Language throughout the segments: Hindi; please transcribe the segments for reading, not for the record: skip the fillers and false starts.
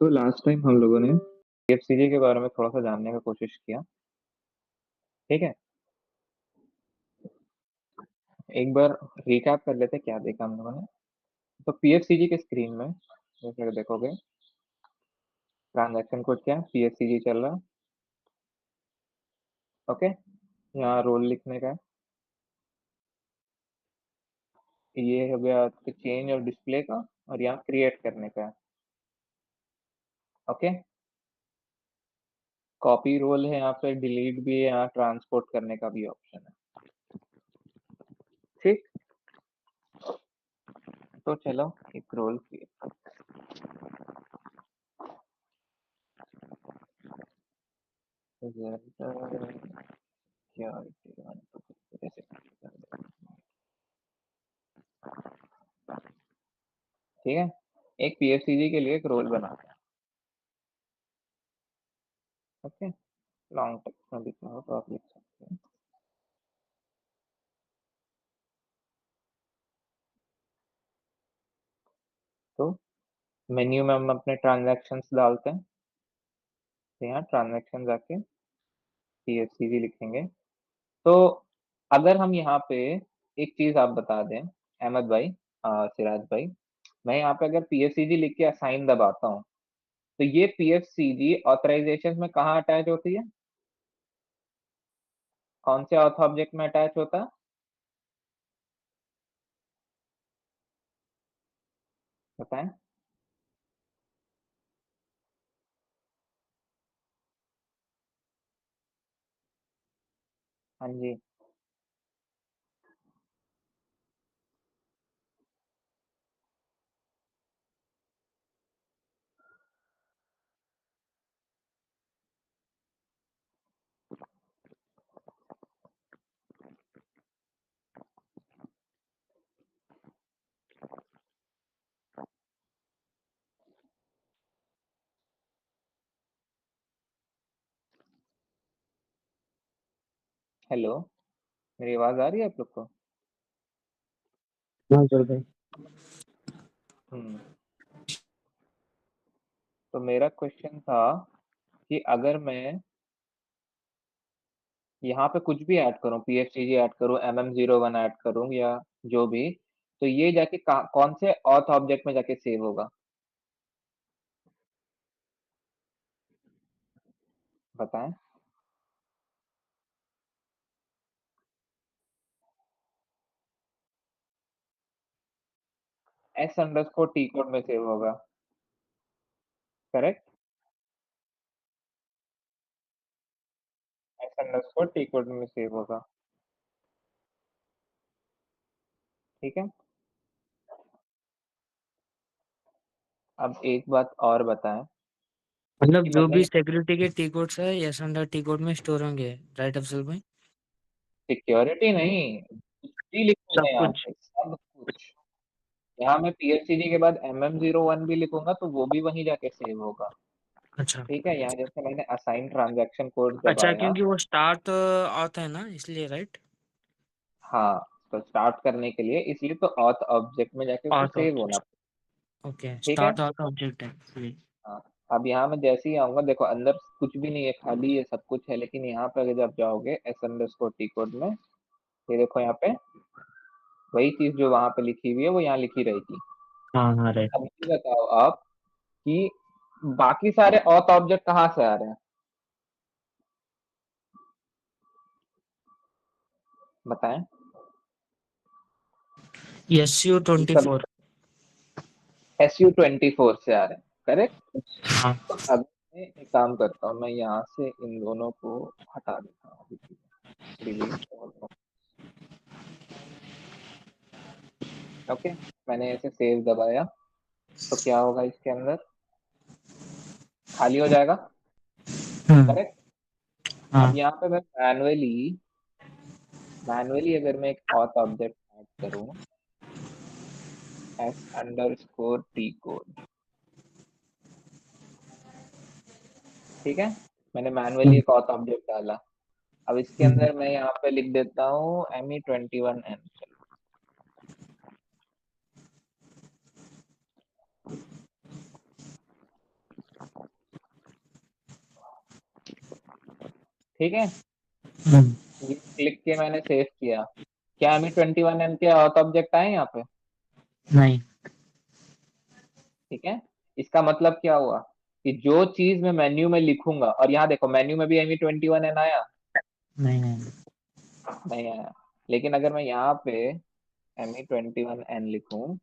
तो लास्ट टाइम हम लोगों ने पीएफसीजी के बारे में थोड़ा-सा जानने का कोशिश किया, ठीक है? एक बार रिकैप कर लेते हैं क्या देखा हम लोगों ने। तो पीएफसीजी के स्क्रीन में जैसे देखोगे ट्रांज़ैक्शन कोड क्या है? पीएफसीजी चल रहा है, ओके? यहाँ रोल लिखने का है। ये हो गया आपका चेंज और डिस्प्ले का और यहाँ क्रिएट करने का है, ओके? कॉपी रोल है यहाँ पे, डिलीट भी है, यहाँ ट्रांसपोर्ट करने का भी ऑप्शन है, ठीक? तो चलो एक रोल क्रिएट करते हैं। क्या ठीक है? एक पीएफसीजी के लिए एक रोल बनाते हैं, ओके? लॉन्ग टेक्स्ट में लिखना हो तो आप लिख सकते हैं। तो मेन्यू में हम अपने ट्रांज़ैक्शंस डालते हैं, तो यहाँ ट्रांज़ैक्शन जाके पीएफसीजी लिखेंगे। तो अगर हम यहाँ पे एक चीज़ आप बता दें अहमद भाई सिराज भाई, मैं यहाँ पे अगर पीएफसीजी लिख के असाइन दबाता हूँ, तो ये पीएफसीजी ऑथराइज़ेशंस में कहाँ अटैच होती है? कौन से ऑथ ऑब्जेक्ट में अटैच होता है? बताएँ? हाँ जी। हेलो, मेरी आवाज़ आ रही है आप लोग को? हाँ सर भाई। हुँ। तो मेरा क्वेश्चन था कि अगर मैं यहाँ पे कुछ भी ऐड करूँ, पीएफसीजी ऐड करूँ, MM01 ऐड करूँ या जो भी, तो ये जाके कौन से ऑथ ऑब्जेक्ट में जाके सेव होगा? बताएँ? S_T कोड में सेव होगा, करेक्ट? S_T कोड में सेव होगा, ठीक है? अब एक बात और बताएँ मतलब कि जो मैंने भी सिक्योरिटी के टी कोड्स है यस अंडर टी कोड में स्टोर होंगे, राइट अफजल भाई? सिक्योरिटी नहीं, कुछ भी लिखूँगा सब यहाँ कुछ। पे, सब कुछ। यहाँ मैं पीएफसीजी के बाद MM01 भी लिखूँगा तो वो भी वहीं जाके सेव होगा, अच्छा ठीक है? यहाँ जैसे मैंने असाइन ट्रांज़ैक्शन कोड अच्छा, दबाया क्योंकि वो स्टार्ट आता है ना, इसलिए राइट। हाँ, तो स्टार्ट करने के लिए इसलिए तो ऑथ ऑब्जेक्ट में जाके उसको आउट सेव होना, ऑब्जेक्ट। ओके, ठीक है? स्टार्ट आता ऑब्जेक्ट है इसलिए। हाँ, अब यहाँ मैं जैसे ही आऊँगा देखो अंदर कुछ भी नहीं है, खाली ये सब कुछ है, लेकिन यहाँ पे अगर जब जाओगे S_T कोड में, ये देखो यहाँ पे वही चीज़ जो वहाँ पे लिखी हुई है, वो यहाँ लिखी रहेगी। हाँ हाँ राइट। अब ये बताओ आप कि बाकी सारे ऑथ ऑब्जेक्ट कहाँ से आ रहे हैं? बताएँ? SU ये सब 24। SU24 से आ रहे हैं, करेक्ट? हाँ तो अब मैं एक काम करता हूँ, मैं यहाँ से इन दोनों को हटा देता हूँ अभी के लिए, डिलीट ऑल, ओके? मैंने ऐसे सेव दबाया, तो क्या होगा इसके अंदर? खाली हो जाएगा, हम्म, करेक्ट? अब हाँ यहाँ पे मैं मैनुअली अगर मैं एक ऑथ ऑब्जेक्ट ऐड करूँ, S_T कोड, ठीक है? मैंने मैनुअली हम्म, एक ऑथ ऑब्जेक्ट डाला। अब इसके हम्म, अंदर मैं यहाँ पे लिख देता हूँ ME21N, ठीक है, हम्म, ये क्लिक के मैंने सेव किया। क्या ME21N के ऑथ ऑब्जेक्ट आए यहाँ पे? नहीं ठीक है, इसका मतलब क्या हुआ कि जो चीज मैं मेन्यू में लिखूंगा, और यहाँ देखो मेन्यू में भी ME21N आया? नहीं नहीं। नहीं आया। लेकिन अगर मैं यहाँ पे ME21N लिखूं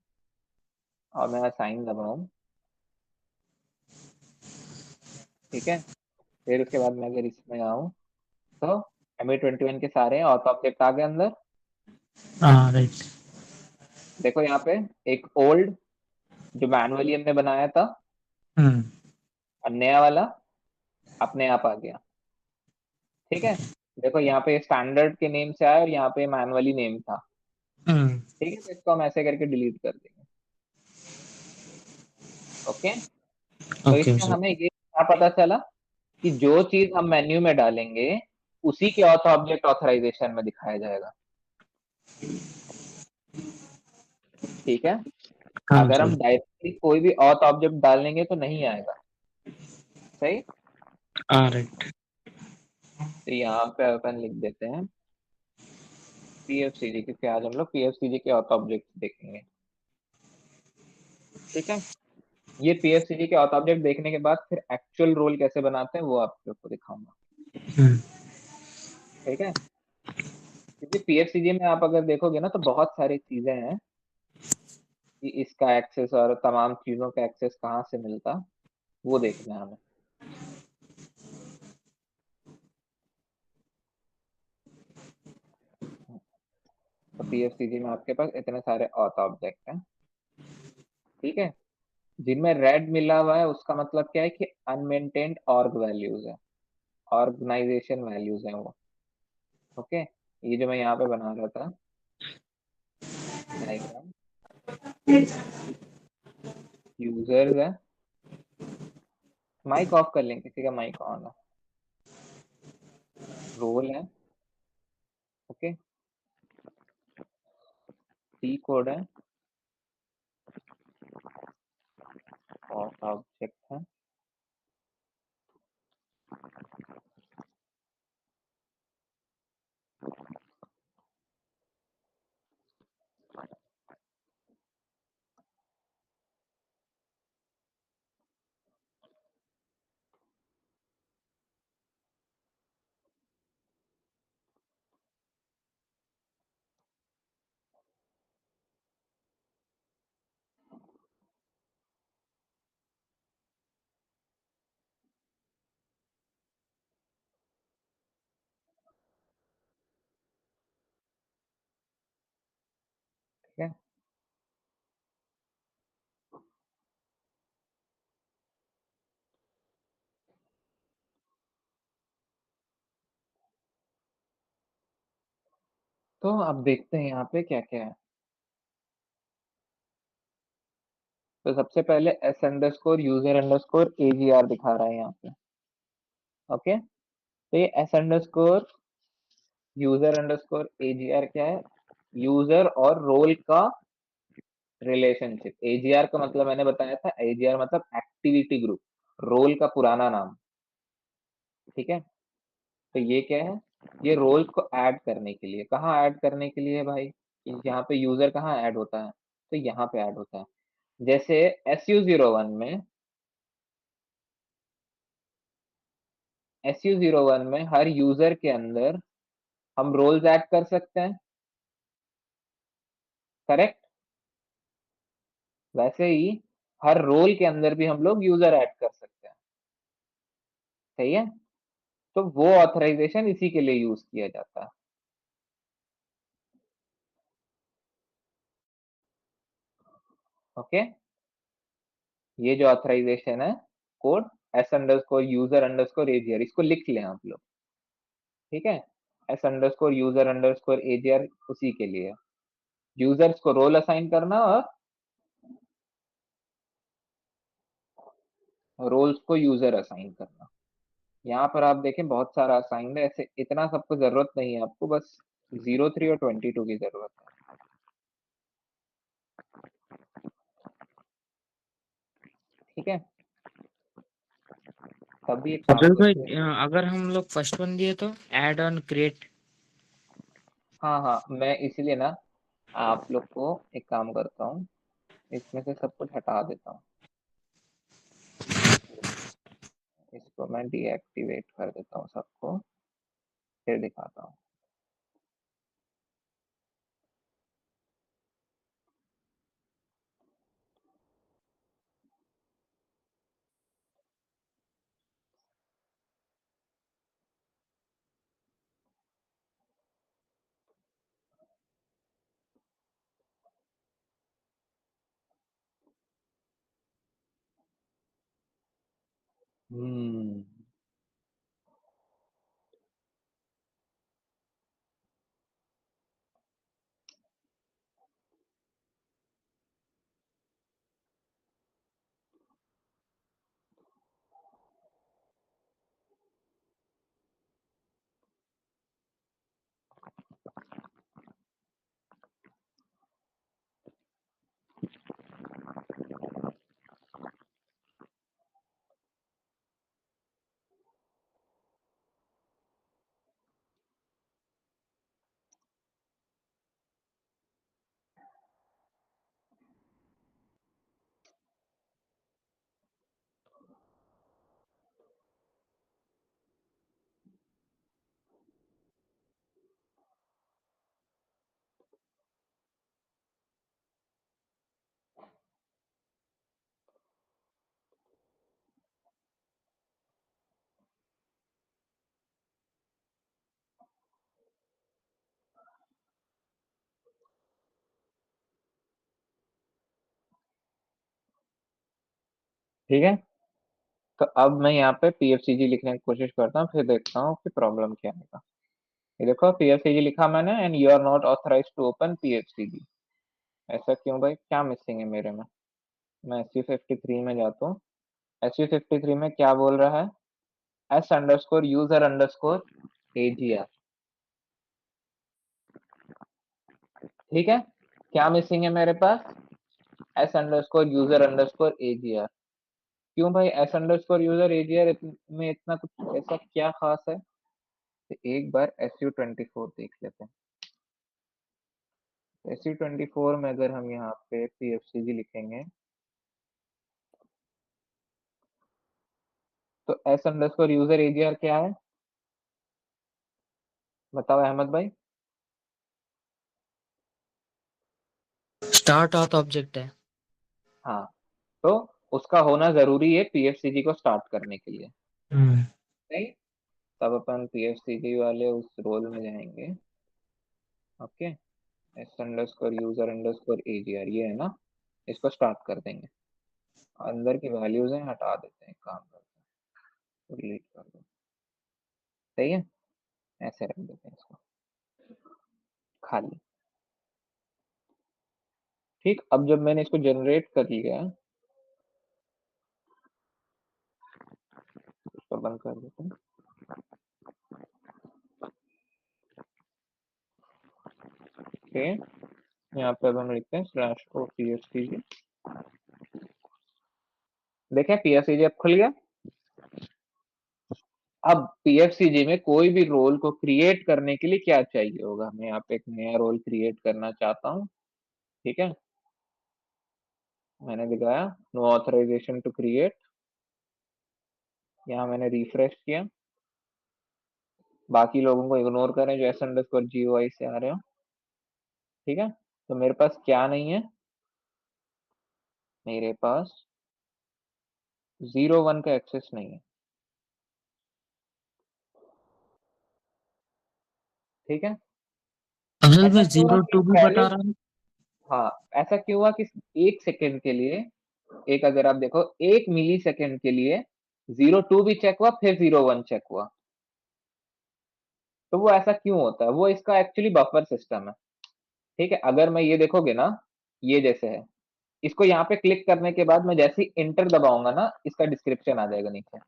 और मैं असाइन दबाऊं, ठीक है, फिर उसके बाद मैं अगर इसमें आऊं, तो ME21 के सारे ऑथ ऑब्जेक्ट आ गए अंदर। हाँ राइट। देखो यहाँ पे एक ओल्ड जो मैनुअली हमने बनाया था, हम्म और नया वाला अपने आप आ गया। ठीक है, देखो यहाँ पे स्टैंडर्ड के नेम से आया और यहाँ पे मैनुअली नेम था। हम्म। ठीक है, तो इसको हम ऐसे करके डिलीट कर देंगे। ओके, तो ओके इससे सर। हमें ये क्या पता चला कि जो चीज हम मेन्यू में डालेंगे उसी के ऑथ ऑब्जेक्ट ऑथराइजेशन में दिखाया जाएगा। ठीक है, हाँ अगर हम सर। डायरेक्टली कोई भी ऑथ ऑब्जेक्ट डालेंगे तो नहीं आएगा। सही, हाँ राइट। तो यहाँ पे अपन लिख देते हैं PFCG, क्योंकि आज हम लोग PFCG के ऑथ ऑब्जेक्ट देखेंगे। ठीक है, ये PFCG के ऑथ ऑब्जेक्ट देखने के बाद फिर एक्चुअल रोल कैसे बनाते हैं वो आपको दिखाऊंगा। हम्म ठीक है, क्योंकि PFCG में आप अगर देखोगे ना तो बहुत सारी चीजें हैं कि इसका एक्सेस और तमाम चीजों का एक्सेस कहाँ से मिलता, वो देखना है हमें। तो PFCG में आपके पास इतने सारे ऑथ ऑब्जेक्ट हैं। ठीक है, जिनमें रेड मिला हुआ है उसका मतलब क्या है कि अनमेंटेन्ड ऑर्ग वैल्यूज है, ऑर्गेनाइजेशन वैल्यूज हैं वो। ओके, ये जो मैं यहाँ पे बना रहा था डायग्राम, यूजर्स है, माइक ऑफ कर लेंगे, किसी का माइक ऑन है, रोल है, ओके, सी कोड है, ऑथ ऑब्जेक्ट है, ठीक है। तो अब देखते हैं यहाँ पे क्या क्या है। तो सबसे पहले S underscore user underscore AGR दिखा रहा है यहाँ पे। ओके, तो ये S underscore user underscore AGR क्या है? यूजर और रोल का रिलेशनशिप। AGR का मतलब मैंने बताया था, AGR मतलब एक्टिविटी ग्रुप, रोल का पुराना नाम। ठीक है, तो ये क्या है? ये रोल्स को ऐड करने के लिए। कहाँ ऐड करने के लिए भाई? यहाँ पे यूजर कहाँ ऐड होता है? तो यहाँ पे ऐड होता है। जैसे SU01 में, SU01 में हर यूजर के अंदर हम रोल्स ऐड कर सकते हैं, करेक्ट? वैसे ही हर रोल के अंदर भी हम लोग यूजर ऐड कर सकते हैं। सही है, तो वो ऑथराइजेशन इसी के लिए यूज किया जाता है। ओके, ये जो ऑथराइजेशन है code S underscore user underscore AGR, इसको लिख लें आप लोग। ठीक है, S underscore user underscore AGR उसी के लिए, यूजर्स को रोल असाइन करना और रोल्स को यूजर असाइन करना। यहाँ पर आप देखें बहुत सारा असाइंड है, ऐसे इतना सबको जरूरत नहीं है, आपको बस 03 और 22 की जरूरत है। ठीक है, तब भी एक काम अब्दुल भाई, करते हैं। अगर हम लोग फर्स्ट वन दिए तो ऐड ऑन क्रिएट। हाँ हाँ, मैं इसीलिए ना आप लोग को एक काम करता हूँ, इसमें से सब कुछ हटा देता हूँ, इसको मैं डीएक्टिवेट कर देता हूँ सबको, फिर दिखाता हूँ। हम्म। ठीक है, तो अब मैं यहाँ पे पीएफसीजी लिखने की कोशिश करता हूँ, फिर देखता हूँ कि प्रॉब्लम क्या आएगा। ये देखो पीएफसीजी लिखा मैंने, and you are not authorised to open PFCG. ऐसा क्यों भाई, क्या मिसिंग है मेरे में? मैं SU53 में जाता हूँ। SU53 में क्या बोल रहा है? S underscore user underscore AGR. ठीक है, क्या मिसिंग है मेरे पास? S underscore user underscore AGR. क्यों भाई एस अंडरस्कोर यूजर एजीआर में इतना कुछ ऐसा क्या खास है? तो एक बार SU24 देख लेते हैं। SU24 में अगर हम यहाँ पे पीएफसीजी लिखेंगे, तो एस अंडरस्कोर यूजर एजीआर क्या है? बताओ अहमद भाई। स्टार्ट ऑथ ऑब्जेक्ट है। हाँ, तो उसका होना जरूरी है पीएफसीजी को स्टार्ट करने के लिए। हम्म। नहीं, तब अपन पीएफसीजी वाले उस रोल में जाएंगे। Okay, S underscore user underscore AGR, ये है ना, इसको स्टार्ट कर देंगे। अंदर की वैल्यूज हैं, हटा देते हैं, काम करते हैं, डिलीट कर दो। सही है, ऐसे रख देते हैं इसको खाली। ठीक, अब जब मैंने इसको जनरेट कर लिया, इसको बंद कर देते हैं। ओके, यहाँ पे अब हम लिखते हैं /o pfcg। देखें पीएफसीजी अब खुल गया। अब पीएफसीजी में कोई भी रोल को क्रिएट करने के लिए क्या चाहिए होगा? मैं यहाँ पे एक नया रोल क्रिएट करना चाहता हूँ। ठीक है, मैंने दिखाया नो ऑथराइजेशन टू क्रिएट। यहाँ मैंने रिफ्रेश किया, बाकी लोगों को इग्नोर करें जो s_goi से आ रहे हो। ठीक है, तो मेरे पास क्या नहीं है? मेरे पास 01 का एक्सेस नहीं है। ठीक है, अब्दुल ऐसा भाई क्यों हुआ जीरो कि टू भी पहले, बता रहा है। हाँ, ऐसा क्यों हुआ कि एक सेकेंड के लिए, एक अगर आप देखो 1 मिली सेकेंड के लिए 02 भी चेक हुआ, फिर 01 चेक हुआ। तो वो ऐसा क्यों होता है? वो इसका एक्चुअली बफर सिस्टम है। ठीक है, अगर मैं ये देखोगे ना, ये जैसे है, इसको यहाँ पे क्लिक करने के बाद मैं जैसे ही इंटर दबाऊंगा ना, इसका डिस्क्रिप्शन आ जाएगा नीचे।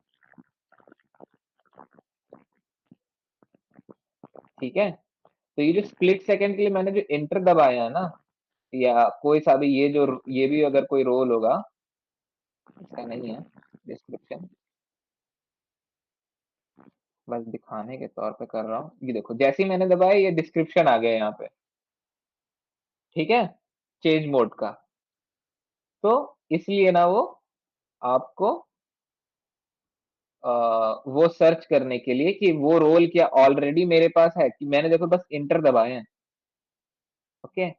ठीक है, तो ये जो स्प्लिट सेकंड के लिए मैंने जो इंटर दबाया है ना, या कोई सा भी ये भी अगर कोई रोल होगा, इसका नहीं है डिस्क्रिप्शन, बस दिखाने के तौर पे कर रहा हूँ। ये देखो जैसे ही मैंने दबाया ये डिस्क्रिप्शन आ गया यहाँ पे, ठीक है? चेंज मोड का। तो इसलिए ना वो आपको वो सर्च करने के लिए कि वो रोल क्या ऑलरेडी मेरे पास है, कि मैंने देखो बस इंटर दबाए हैं, ओके?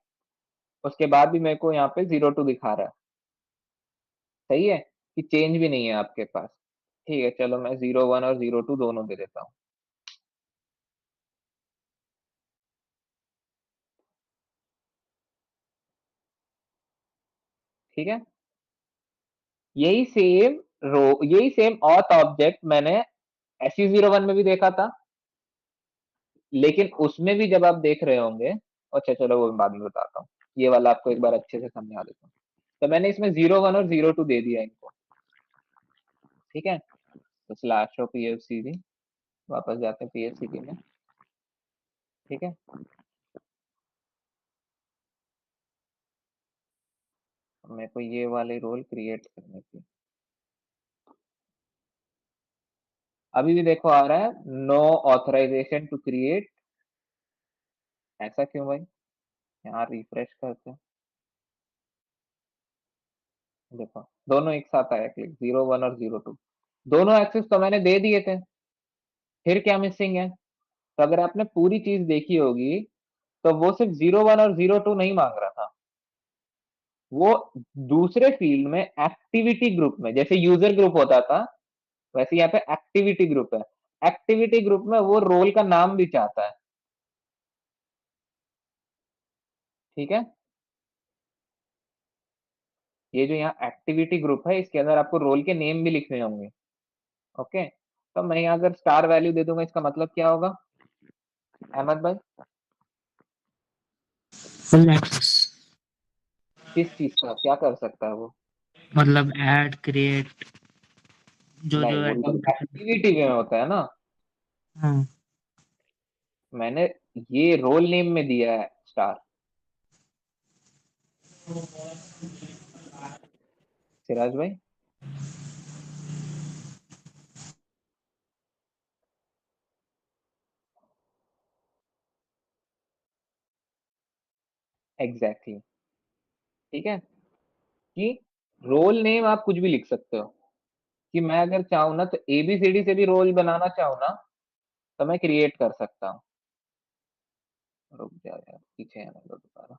उसके बाद भी मेरे को यहाँ पे 02 दिखा रहा है, सही है? कि चेंज भी नहीं है आपके पास। ठीक है, चलो मैं 01 और 02 दोनों दे देता हूँ। ठीक है? यही सेम यही सेम ऑथ ऑब्जेक्ट मैंने SU01 में भी देखा था, लेकिन उसमें भी जब आप देख रहे होंगे, अच्छा चलो वो मैं बाद में बताता हूँ। ये वाला आपको एक बार अच्छे से समझा देता हूँ। तो मैंने इसमें 01 और 02 दे दिया इनको, ठीक है? तो स्लैश शो PFCD, वापस जाते हैं PFCD में, ठीक है? मेरे को ये वाले रोल क्रिएट करने थी। अभी भी देखो आ रहा है नो ऑथराइजेशन टू क्रिएट, ऐसा क्यों भाई? यहाँ रिफ्रेश करते हैं, देखो दोनों एक साथ आया क्लिक, 01 और 02 दोनों एक्सेस तो मैंने दे दिए थे, फिर क्या मिसिंग है? तो अगर आपने पूरी चीज देखी होगी तो वो सिर्फ 01 और 02 नहीं मांग रहा था, वो दूसरे फील्ड में एक्टिविटी ग्रुप में, जैसे यूजर ग्रुप होता था वैसे यहाँ पे एक्टिविटी ग्रुप है, एक्टिविटी ग्रुप में वो रोल का नाम भी चाहता है, ठीक है? ये जो यहाँ एक्टिविटी ग्रुप है इसके अंदर आपको रोल के नेम भी लिखने होंगे, ओके? तो मैं यहाँ अगर स्टार वैल्यू दे दूंगा इसका मतलब क्या होगा अहमद भाई? फुल एक्सेस, किस चीज का क्या कर सकता है वो? मतलब ऐड क्रिएट जो नहीं, जो वो तो एक्टिविटी। एक्टिविटी में होता है ना, हाँ। मैंने ये रोल नेम में दिया है स्टार। सिराज भाई, एग्जैक्टली, ठीक है? कि रोल नेम आप कुछ भी लिख सकते हो, कि मैं अगर चाहूँ ना तो ABCD से भी रोल बनाना चाहूँ ना तो मैं क्रिएट कर सकता हूँ। रुक जा यार, पीछे आने दो दोबारा।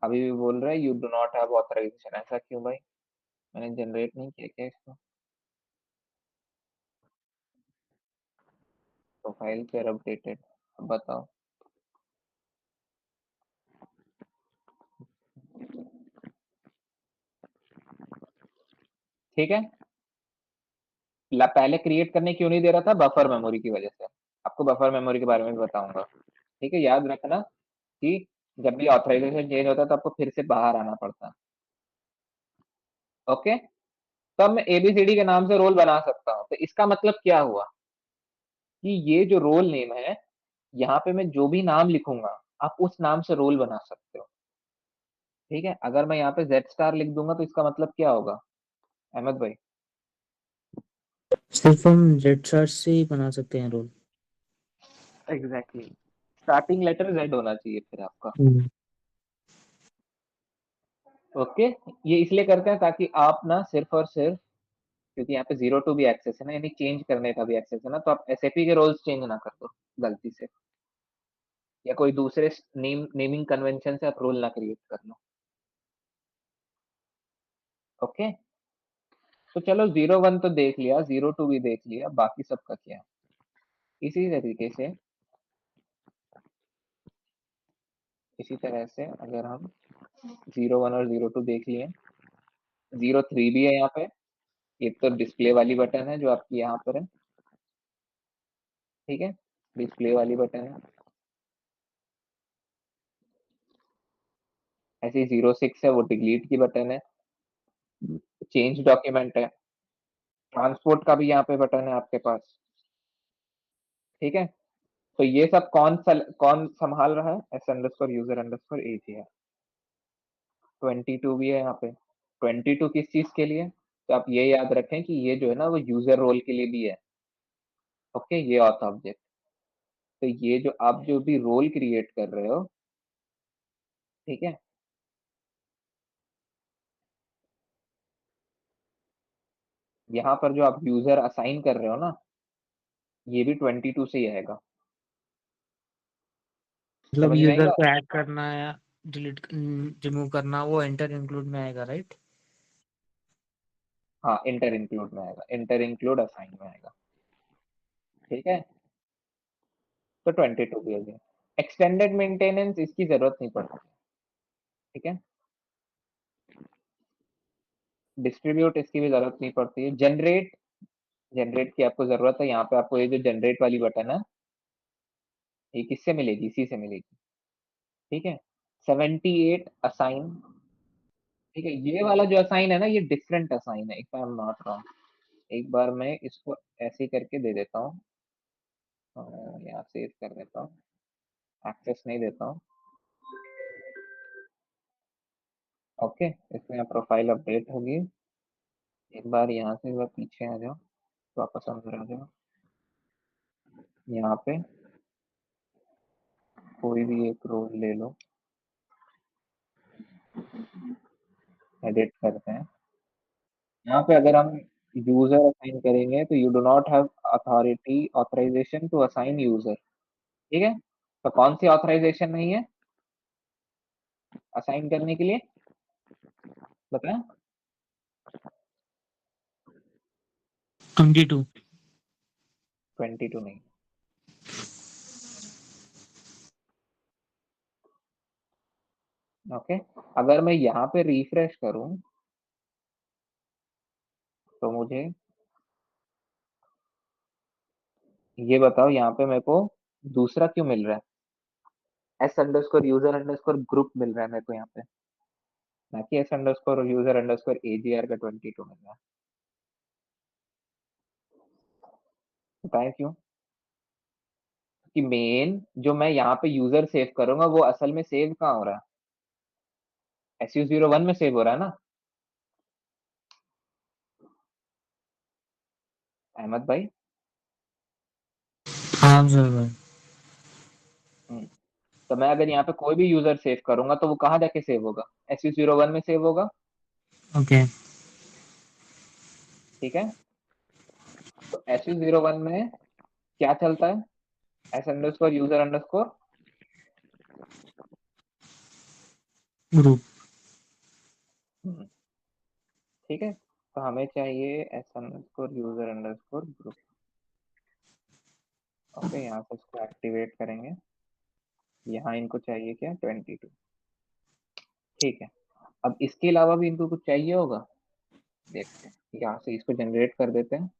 अभी भी बोल रहा है you do not have authorization, ऐसा क्यों भाई? मैंने जनरेट नहीं किया क्या इसको? प्रोफाइल पेयर अपडेटेड, अब बताओ। ठीक है, पहले क्रिएट करने क्यों नहीं दे रहा था? बफर मेमोरी की वजह से। आपको बफर मेमोरी के बारे में भी बताऊंगा, ठीक है? याद रखना कि जब भी ऑथराइजेशन चेंज होता है तो आपको फिर से बाहर आना पड़ता है, ओके? तो अब मैं ABCD के नाम से रोल बना सकता हूँ, तो इसका मतलब क्या हुआ कि ये जो रोल नेम है, यहाँ पे मैं जो भी नाम लिखूंगा आप उस नाम से रोल बना सकते हो, ठीक है? अगर मैं यहाँ पे जेड स्टार लिख दूंगा तो इसका मतलब क्या होगा अहमद भाई? सिर्फ हम जेड चार्ट से ही बना सकते हैं role. Exactly, starting letter Z होना चाहिए फिर आपका, हम्म। ओके? ये इसलिए करते हैं ताकि आप ना सिर्फ और सिर्फ, क्योंकि यहाँ पे 02 भी एक्सेस है ना, यानी चेंज करने का भी एक्सेस है ना, तो आप SAP के रोल्स चेंज ना कर दो गलती से, या कोई दूसरे नेमिंग कन्वेंशन से आप रोल ना क्रिएट कर लो, ओके? तो चलो 01 तो देख लिया, 02 भी देख लिया, बाकी सबका क्या? इसी तरीके से, इसी तरह से अगर हम 01 और 02 देख लिए, 03 भी है यहाँ पे, ये तो डिस्प्ले वाली बटन है जो आपकी यहाँ पर है, ठीक है? डिस्प्ले वाली बटन है। ऐसे ही 06 है, वो डिलीट की बटन है। चेंज डॉक्यूमेंट है, ट्रांसपोर्ट का भी यहाँ पे बटन है आपके पास, ठीक है? तो ये सब कौन संभाल रहा है? S__user_ag है, 22 भी है यहाँ पे, 22 किस चीज के लिए? तो आप ये याद रखें कि ये जो है ना वो यूजर रोल के लिए भी है। ओके, ये ऑथ ऑब्जेक्ट। तो ये जो आप जो भी रोल क्रिएट कर रहे हो, ठीक है, यहाँ पर जो आप यूजर असाइन कर रहे हो ना, ये भी 22 से ही आएगा। मतलब समझ में यूजर आएगा? को ऐड करना या डिलीट रिमूव करना वो एंटर इंक्लूड में आएगा, राइट? हाँ, इंटर इंक्लूड में आएगा, इंटर इंक्लूड असाइन में आएगा। ठीक है, तो 22 भी हो गया। एक्सटेंडेड मेंटेनेंस इसकी जरूरत नहीं पड़ती। ठीक है, डिस्ट्रीब्यूट इसकी भी जरूरत नहीं पड़ती है। जनरेट, जनरेट की आपको जरूरत है। यहाँ पे आपको ये जो जनरेट वाली बटन है, ये किससे मिलेगी? इसी से मिलेगी। ठीक है, 78 असाइन। ठीक है, ये वाला जो असाइन है ना, ये डिफरेंट असाइन है, if I am not wrong. एक बार मैं इसको ऐसे ही करके दे देता हूँ, यहाँ सेव कर देता हूँ, एक्सेस नहीं देता हूँ। ओके, इसमें प्रोफाइल अपडेट होगी। एक बार यहाँ से वह पीछे आ जाओ, वापस अंदर आ जाओ। यहाँ पे कोई भी एक रोल ले लो, एडिट करते हैं। यहाँ पे अगर हम यूजर असाइन करेंगे तो you do not have authority authorization to assign user. ठीक है, तो कौन सी ऑथराइजेशन नहीं है असाइन करने के लिए? बताएं। 22। 22 नहीं। ओके, अगर मैं यहाँ पे रिफ्रेश करूं तो मुझे ये बताओ, यहाँ पे मेरे को दूसरा क्यों मिल रहा है? S underscore user underscore group मिल रहा है मेरे को यहाँ पे, ना कि S underscore user underscore AGR का 22 मिल रहा है। बताएं क्यों? कि मेन जो मैं यहाँ पे यूजर सेव करूंगा वो असल में सेव कहाँ हो रहा है? SU01 में सेव हो रहा है ना अहमद भाई? हाँ सर। हम्म, तो मैं अगर यहाँ पे कोई भी यूजर सेव करूंगा तो वो कहाँ जाके सेव होगा? SU01 में सेव होगा। ओके। ठीक है, तो SU01 में क्या चलता है? S underscore user underscore. Group. ठीक है, तो हमें चाहिए S underscore user underscore group. Okay, यहाँ से इसको एक्टिवेट करेंगे। यहाँ इनको चाहिए क्या? 22। ठीक है, अब इसके अलावा भी इनको कुछ चाहिए होगा। देखते हैं, यहाँ से इसको जनरेट कर देते हैं।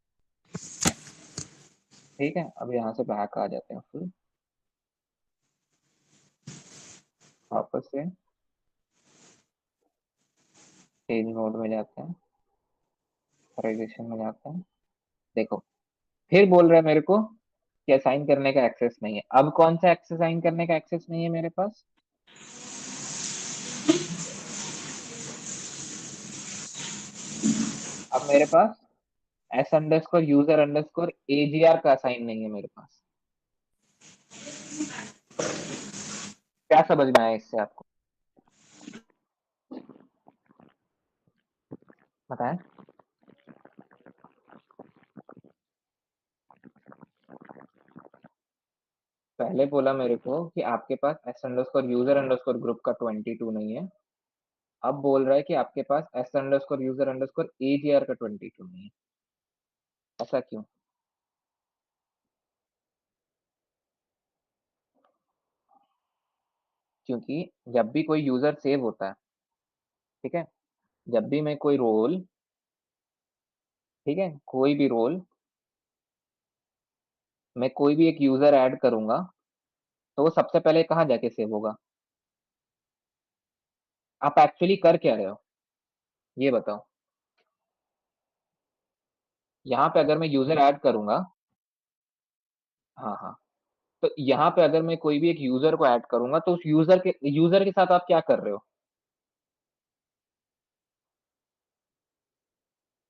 ठीक है, अब यहाँ से बैक आ जाते हैं, फिर वापस से पेज मोड में जाते हैं, ऑथराइजेशन में जाते हैं। देखो, फिर बोल रहा है मेरे को कि असाइन करने का एक्सेस नहीं है। अब कौन सा एक्सेस असाइन करने का एक्सेस नहीं है मेरे पास? अब मेरे पास S underscore user underscore AGR का असाइन नहीं है मेरे पास। क्या समझ में आया इससे आपको? बताएं। पहले बोला मेरे को कि आपके पास S underscore user underscore group का 22 नहीं है। अब बोल रहा है कि आपके पास S underscore user underscore AGR का 22 नहीं है। ऐसा क्यों? क्योंकि जब भी कोई यूजर सेव होता है, ठीक है, जब भी मैं कोई रोल, ठीक है, कोई भी रोल, मैं कोई भी एक यूजर ऐड करूंगा तो वो सबसे पहले कहाँ जाके सेव होगा? आप एक्चुअली कर क्या रहे हो ये बताओ। यहाँ पे अगर मैं यूजर ऐड करूंगा, हाँ हाँ, तो यहाँ पे अगर मैं कोई भी एक यूजर को ऐड करूंगा तो उस यूजर के साथ आप क्या कर रहे हो?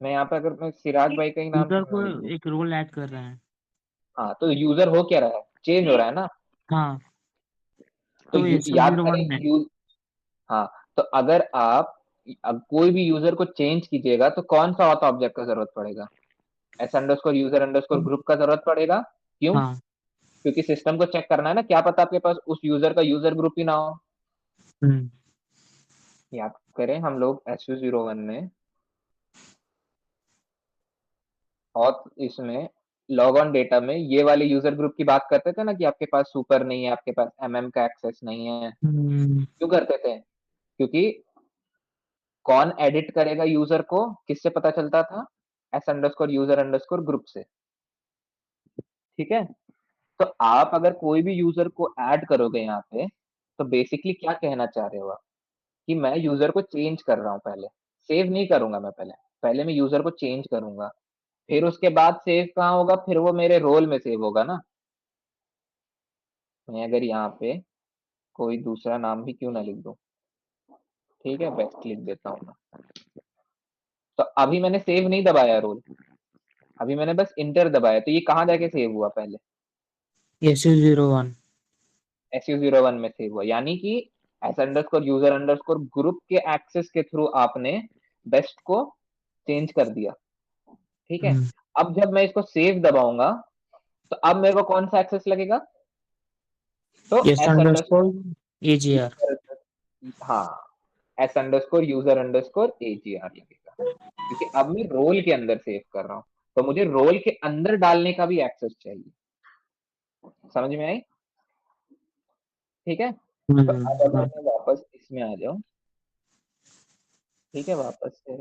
मैं यहाँ पे, अगर मैं सिराज भाई का ही नाम यूजर क्यों को ना लिख दूँ? एक रोल ऐड कर रहे हैं। हाँ, तो यूज़र हो क्या रहा है? चेंज हो रहा है ना? हाँ, तो तो याद SU01 करें में। हाँ, तो अगर आप अब कोई भी यूज़र को चेंज कीजिएगा तो कौन-सा ऑथ ऑब्जेक्ट का ज़रूरत पड़ेगा? s underscore user underscore group का ज़रूरत पड़ेगा। क्यों? हाँ। क्योंकि सिस्टम को चेक करना है ना, क्या पता आपके पास उस यूज़र का यूज़र ग्रुप ही ना हो। हम्म। याद करें हम लोग SU01 में ऑथ इसमें लॉग ऑन डेटा में ये वाले यूज़र ग्रुप की बात करते थे ना कि आपके पास सुपर नहीं है, आपके पास का एक्सेस नहीं है। हम्म। क्यों करते थे? क्योंकि कौन एडिट करेगा यूज़र को, किससे पता चलता था? s underscore user underscore group से। ठीक है? तो आप अगर कोई भी यूज़र को ऐड करोगे यहाँ पे, तो बेसिकली क्या कहना चाह रहे हो आप? कि मैं यूज़र को चेंज कर रहा हूँ पहले, सेव नहीं करूँगा मैं पहले। पहले मैं यूज़र को चेंज करूँगा, फिर उसके बाद सेव कहाँ होगा? फिर वो मेरे रोल में सेव होगा ना। मैं अगर यहाँ पे कोई दूसरा नाम भी क्यों ना लिख दूँ, ठीक है? बेस्ट लिख देता हूँ मैं। तो अभी मैंने सेव नहीं दबाया रोल, अभी मैंने बस एंटर दबाया, तो ये कहाँ जाके सेव हुआ पहले? SU01। SU01 में सेव हुआ, यानी कि s underscore user underscore group के एक्सेस के थ्रू आपने बेस्ट को चेंज कर दिया। ठीक है? हम्म। अब जब मैं इसको सेव दबाऊँगा, तो अब मेरे को कौन-सा एक्सेस लगेगा? तो S s underscore underscore AGR। हाँ, s underscore user underscore AGR लगेगा, क्योंकि अब मैं रोल के अंदर सेव कर रहा हूँ, तो मुझे रोल के अंदर डालने का भी एक्सेस चाहिए। समझ में आई? ठीक है? तो अब अगर हाँ। मैं वापस इसमें आ जाऊँ, ठीक है? वापस से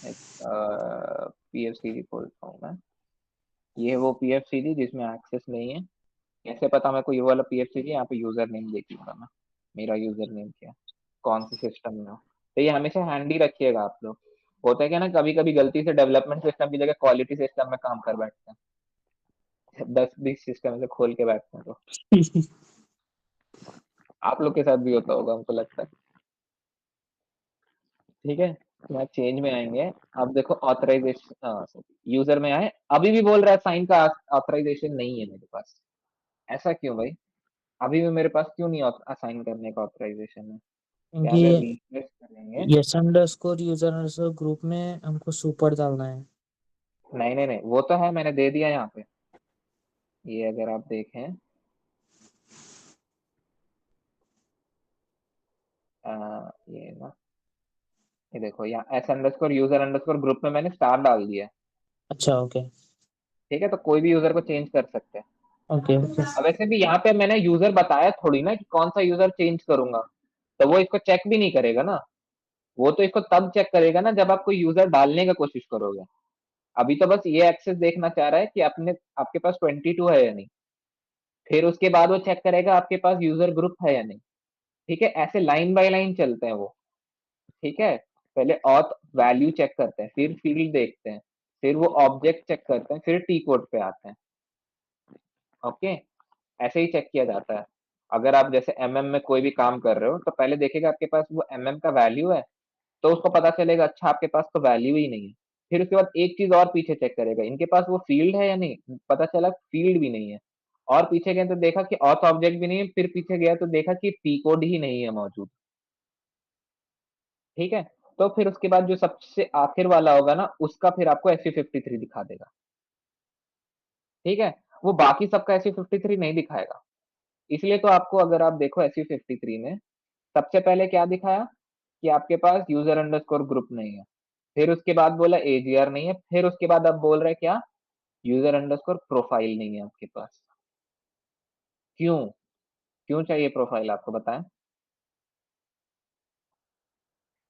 एक पीएफसीडी खोलता हूँ मैं। ये वो पीएफसीडी जिसमें एक्सेस नहीं है। कैसे पता मेरे को ये वाला पीएफसीडी? यहाँ पे यूज़र नेम देख लूँगा मैं, मेरा यूज़र नेम क्या है, कौन से सिस्टम में हो। तो ये हमेशा हैंडी रखिएगा आप लोग। होता है क्या ना, कभी-कभी गलती से डेवलपमेंट सिस्टम की जगह क्वालिटी सिस्टम में काम कर बैठते हैं। 10-20 सिस्टम ऐसे खोल के बैठते हैं तो। आप लोग के साथ भी होता होगा हमको लगता है। ठीक है? तो यहाँ चेंज में आएँगे, अब देखो यूज़र में आए, अभी भी बोल रहा है साइन का ऑथराइज़ेशन नहीं है मेरे पास। ऐसा क्यों भाई? अभी भी मेरे पास क्यों नहीं असाइन करने का ऑथराइज़ेशन है? क्या अगर क्योंकि रिफ्रेश करेंगे, S underscore user underscore group में हमको सुपर डालना है। नहीं, नहीं, नहीं, वो तो है, मैंने दे दिया यहाँ पे। ये अगर आप देखें, ये ना, ये देखो यहाँ s underscore user underscore group में मैंने स्टार डाल दिया है। अच्छा, ओके। ठीक है? तो कोई भी यूज़र को चेंज कर सकते हैं। Okay, okay. अब वैसे भी यहाँ पे मैंने यूज़र बताया थोड़ी ना कि कौन-सा यूज़र चेंज करूँगा, तो वो इसको चेक भी नहीं करेगा ना। वो तो इसको तब चेक करेगा ना जब आप कोई यूज़र डालने का कोशिश करोगे। अभी तो बस ये एक्सेस देखना चाह रहा है कि आपके पास 22 है या नहीं। फिर उसके बाद वो चेक करेगा आपके पास यूज़र ग्रुप है या नहीं। ठीक है? ऐसे लाइन बाय लाइन चलते हैं वो। ठीक है? पहले ऑथ वैल्यू चेक करते हैं, फिर फील्ड देखते हैं, फिर वो ऑब्जेक्ट चेक करते हैं, फिर टी कोड पे आते हैं। ओके? ऐसे ही चेक किया जाता है। अगर आप जैसे एमएम में कोई भी काम कर रहे हो, तो पहले देखेगा आपके पास वो एमएम का वैल्यू है, तो उसको पता चलेगा अच्छा आपके पास तो वैल्यू ही नहीं है। फिर उसके बाद एक चीज़ और पीछे चेक करेगा, इनके पास वो फील्ड है या नहीं? पता चला फील्ड भी नहीं है। और पीछे गए तो देखा कि ऑथ ऑब्जेक्ट भी नहीं है, फिर पीछे गया तो देखा कि पी कोड ही नहीं है मौजूद। ठीक है? तो फिर उसके बाद जो सबसे आखिर वाला होगा ना, उसका फिर आपको SU53 दिखा देगा। ठीक है? वो बाकी सबका SU53 नहीं दिखाएगा। इसलिए तो आपको अगर आप देखो SU53 में, सबसे पहले क्या दिखाया कि आपके पास यूज़र अंडरस्कोर ग्रुप नहीं है। फिर उसके बाद बोला AGR नहीं है, फिर उसके बाद अब बोल रहे हैं क्या? यूज़र अंडरस्कोर प्रोफाइल नहीं है आपके पास। क्यों? क्यों चाहिए प्रोफाइल आपको बताएँ?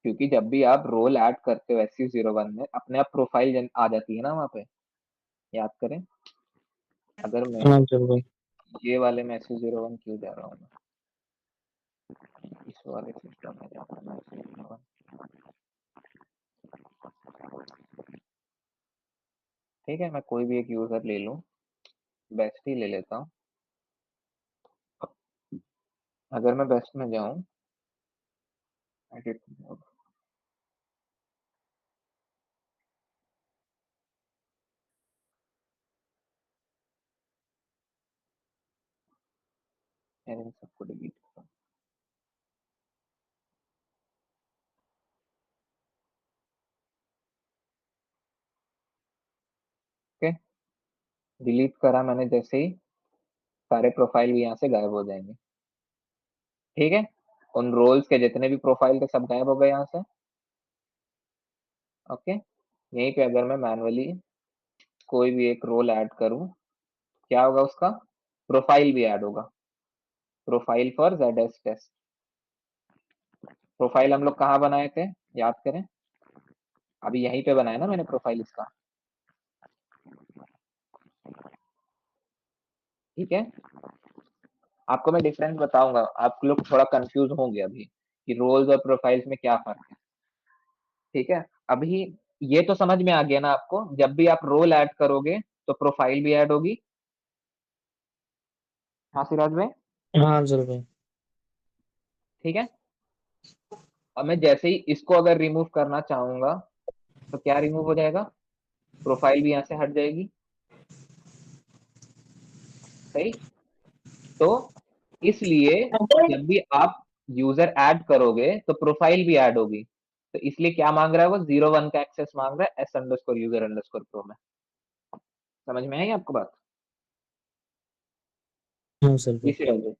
क्योंकि जब भी आप रोल ऐड करते हो SU01 में, अपने आप प्रोफाइल आ जाती है ना वहाँ पे। याद करें, अगर मैं हाँ जरूर। ये वाले में SU01 क्यों जा रहा हूँ मैं? इस वाले सिस्टम में जाता हूँ मैं SU01। ठीक है, मैं कोई भी एक यूज़र ले लूँ, बेस्ट ही ले लेता हूँ। अगर मैं बेस्ट में जाऊँ, एडिट मोड, मैं इन सबको डिलीट करता हूँ। ओके, डिलीट करा मैंने जैसे ही, सारे प्रोफाइल भी यहाँ से गायब हो जाएंगे। ठीक है, उन रोल्स के जितने भी प्रोफाइल थे सब गायब हो गए यहाँ से। ओके, यहीं पे अगर मैं मैनुअली कोई भी एक रोल ऐड करूं, क्या होगा उसका? प्रोफाइल भी ऐड होगा, profile for ZS test. Profile हम लोग कहाँ बनाए थे, याद करें? अभी यहीं पे बनाया ना मैंने प्रोफाइल इसका। ठीक है, आपको मैं डिफरेंस बताऊंगा, आप लोग थोड़ा कंफ्यूज होंगे अभी कि रोल्स और प्रोफाइल्स में क्या फर्क है। ठीक है, अभी ये तो समझ में आ गया ना आपको, जब भी आप रोल ऐड करोगे तो प्रोफाइल भी ऐड होगी। हाँ सिराज भाई। हाँ जरूर भाई। ठीक है, अब मैं जैसे ही इसको अगर रिमूव करना चाहूंगा तो क्या रिमूव हो जाएगा? प्रोफाइल भी यहाँ से हट जाएगी। सही, तो इसलिए जब भी आप यूजर ऐड करोगे तो प्रोफाइल भी ऐड होगी। तो इसलिए क्या मांग रहा है वो? 0 1 का एक्सेस मांग रहा है s_user_pro में। समझ में आई आपको बात? हाँ सर भाई। इसी वजह।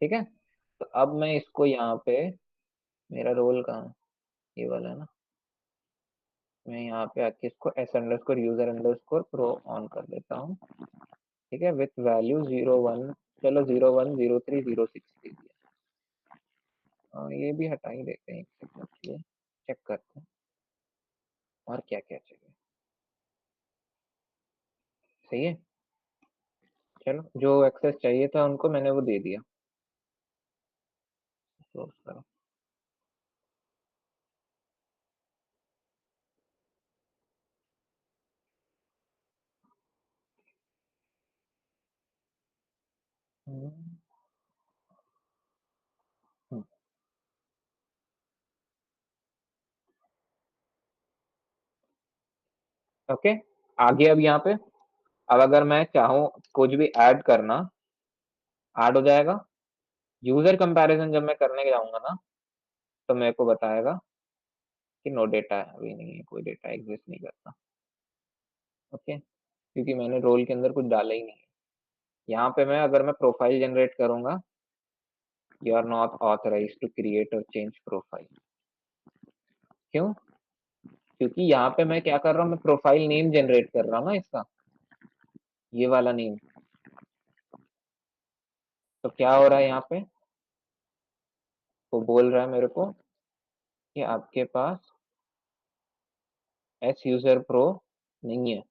ठीक है, तो अब मैं इसको यहाँ पे, मेरा रोल कहाँ है? ये वाला है ना। मैं यहाँ पे आके इसको s_user_pro ऑन कर देता हूँ। ठीक है, विथ वैल्यू 0 1, चलो 0 1 0 3 0 6 दे दिया। ये भी हटा ही देते हैं एक सेकंड के लिए, चेक करते हैं और क्या क्या चाहिए। सही है, चलो जो एक्सेस चाहिए था उनको मैंने वो दे दिया। क्लोज करो। ओके, आगे अब यहाँ पे, अब अगर मैं चाहूँ कुछ भी ऐड करना, ऐड हो जाएगा। यूजर कंपैरिजन जब मैं करने जाऊंगा ना, तो मेरे को बताएगा कि नो डेटा है, अभी नहीं है, कोई डेटा एग्जिस्ट नहीं करता। ओके, क्योंकि मैंने रोल के अंदर कुछ डाला ही नहीं है। यहाँ पे मैं अगर मैं प्रोफाइल जनरेट करूंगा, you are not authorised to create और चेंज प्रोफाइल। क्यों? क्योंकि यहाँ पे मैं क्या कर रहा हूँ, मैं प्रोफाइल नेम जनरेट कर रहा हूँ ना इसका, ये वाला नेम। तो क्या हो रहा है यहाँ पे, वो बोल रहा है मेरे को कि आपके पास s_user_pro नहीं है,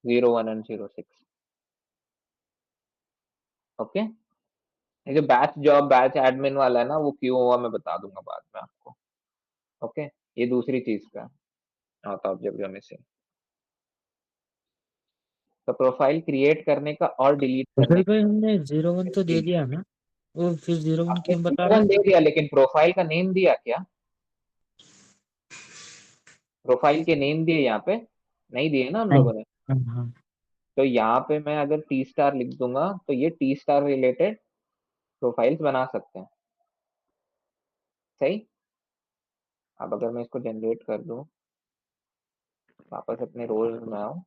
0 1 एंड 0 6। ओके, ये जो बैच जॉब बैच एडमिन वाला है ना, वो क्यों हुआ मैं बता दूंगा बाद में आपको। ओके, ये दूसरी चीज का आता ऑब्जेक्ट में से। तो प्रोफाइल क्रिएट करने का और डिलीट करने असल भाई हमने 0 1 तो दे का, दिया ना, वो फिर 0 1 आपने क्यों बता 0 रहा 1 है? दे दिया, लेकिन प्रोफाइल का नेम दिया क्या? प्रोफाइल के नेम दिए यहाँ पे? नहीं दिए ना हम नहीं। लोगों ने। हाँ हाँ। तो यहाँ पे मैं अगर टी स्टार लिख दूंगा तो ये टी स्टार रिलेटेड प्रोफाइल्स बना सकते हैं। सही, अब अगर मैं इसको जनरेट कर दूं, वापस अपने रोल में आऊं।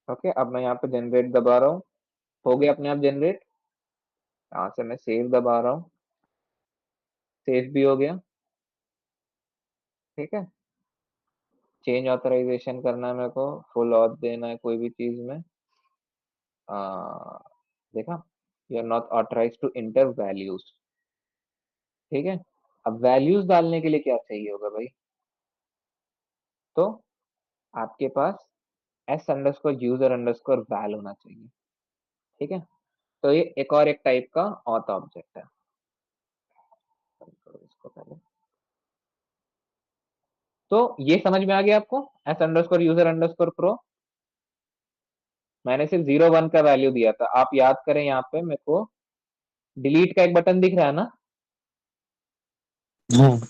ओके, अब मैं यहाँ पे जनरेट दबा रहा हूँ, हो गया अपने आप जनरेट। यहाँ से मैं सेव दबा रहा हूँ, सेव भी हो गया। ठीक है, चेंज ऑथराइजेशन करना है मेरे को, फुल ऑथ देना है कोई भी चीज में। देखा, you are not authorise to enter values. ठीक है, अब वैल्यूज डालने के लिए क्या चाहिए होगा भाई? तो आपके पास s_user_val होना चाहिए। ठीक है, तो ये एक और एक टाइप का ऑथ ऑब्जेक्ट है। इसको पहले, तो ये समझ में आ गया आपको, s_user_pro। मैंने सिर्फ 0 1 का वैल्यू दिया था, आप याद करें यहाँ पे मेरे को डिलीट का एक बटन दिख रहा है ना, हाँ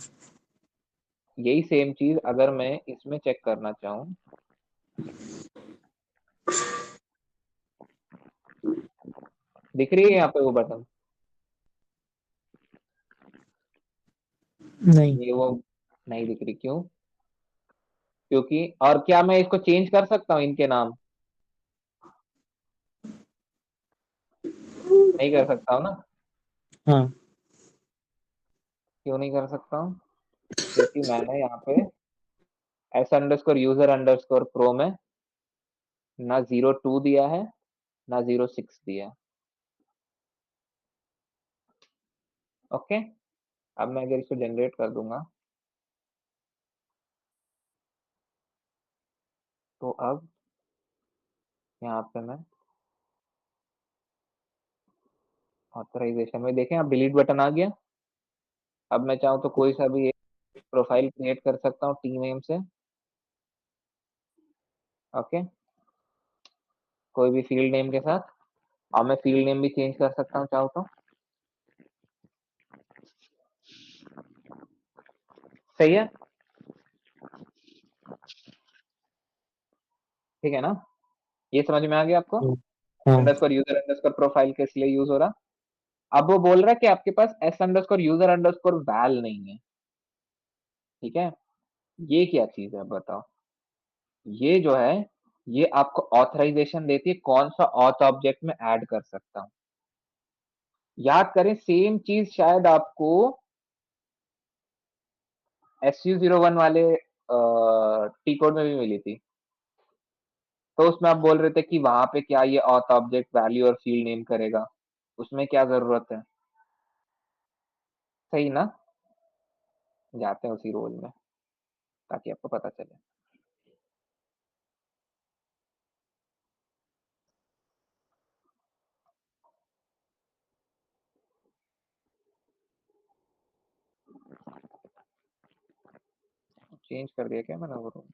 यही सेम चीज अगर मैं इसमें चेक करना चाहूँ, दिख रही है यहाँ पे वो बटन, नहीं। ये वो नहीं दिख रही, क्यों? क्योंकि, और क्या मैं इसको चेंज कर सकता हूँ इनके नाम? नहीं कर सकता हूँ ना? हाँ। क्यों नहीं कर सकता हूँ? क्योंकि मैंने यहाँ पे s_user_pro में ना 02 दिया है, ना 06 दिया है। ओके, अब मैं अगर इसको जनरेट कर दूंगा, तो अब यहाँ पे मैं ऑथराइजेशन में देखें, अब डिलीट बटन आ गया। अब मैं चाहूँ तो कोई सा भी एक प्रोफाइल क्रिएट कर सकता हूँ टी नेम से। ओके, कोई भी फील्ड नेम के साथ, और मैं फील्ड नेम भी चेंज कर सकता हूँ चाहूँ तो। सही है, ठीक है ना? ये समझ में आ गया आपको? हाँ। अंडरस्कोर यूजर अंडरस्कोर प्रोफाइल किस लिए यूज हो रहा? अब वो बोल रहा है कि आपके पास s_user_val नहीं है। ठीक है, ये क्या चीज है बताओ? ये जो है, ये आपको ऑथराइजेशन देती है कौन सा ऑथ ऑब्जेक्ट में ऐड कर सकता हूं। याद करें, सेम चीज शायद आपको SU01 वाले टी कोड में भी मिली थी। तो उसमें आप बोल रहे थे कि वहां पे क्या ये ऑथ ऑब्जेक्ट वैल्यू और फील्ड नेम करेगा, उसमें क्या जरूरत है? सही ना? जाते हैं उसी रोल में ताकि आपको पता चले। चेंज कर दिया क्या मैंने वो रोल?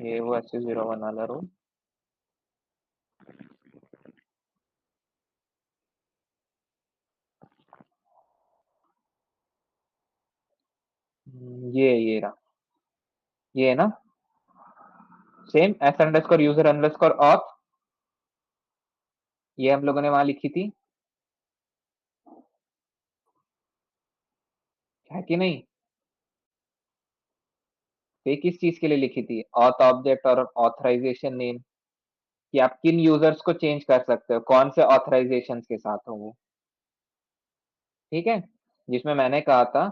ये वो SU01 वाला रोल। ये रहा, ये है ना? सेम s_user_auth, ये हम लोगों ने वहां लिखी थी, है कि नहीं? ये किस चीज के लिए लिखी थी? ऑथ ऑब्जेक्ट और ऑथराइजेशन नेम, कि आप किन यूजर्स को चेंज कर सकते हो, कौन से ऑथराइजेशन के साथ हो वो। ठीक है, जिसमें मैंने कहा था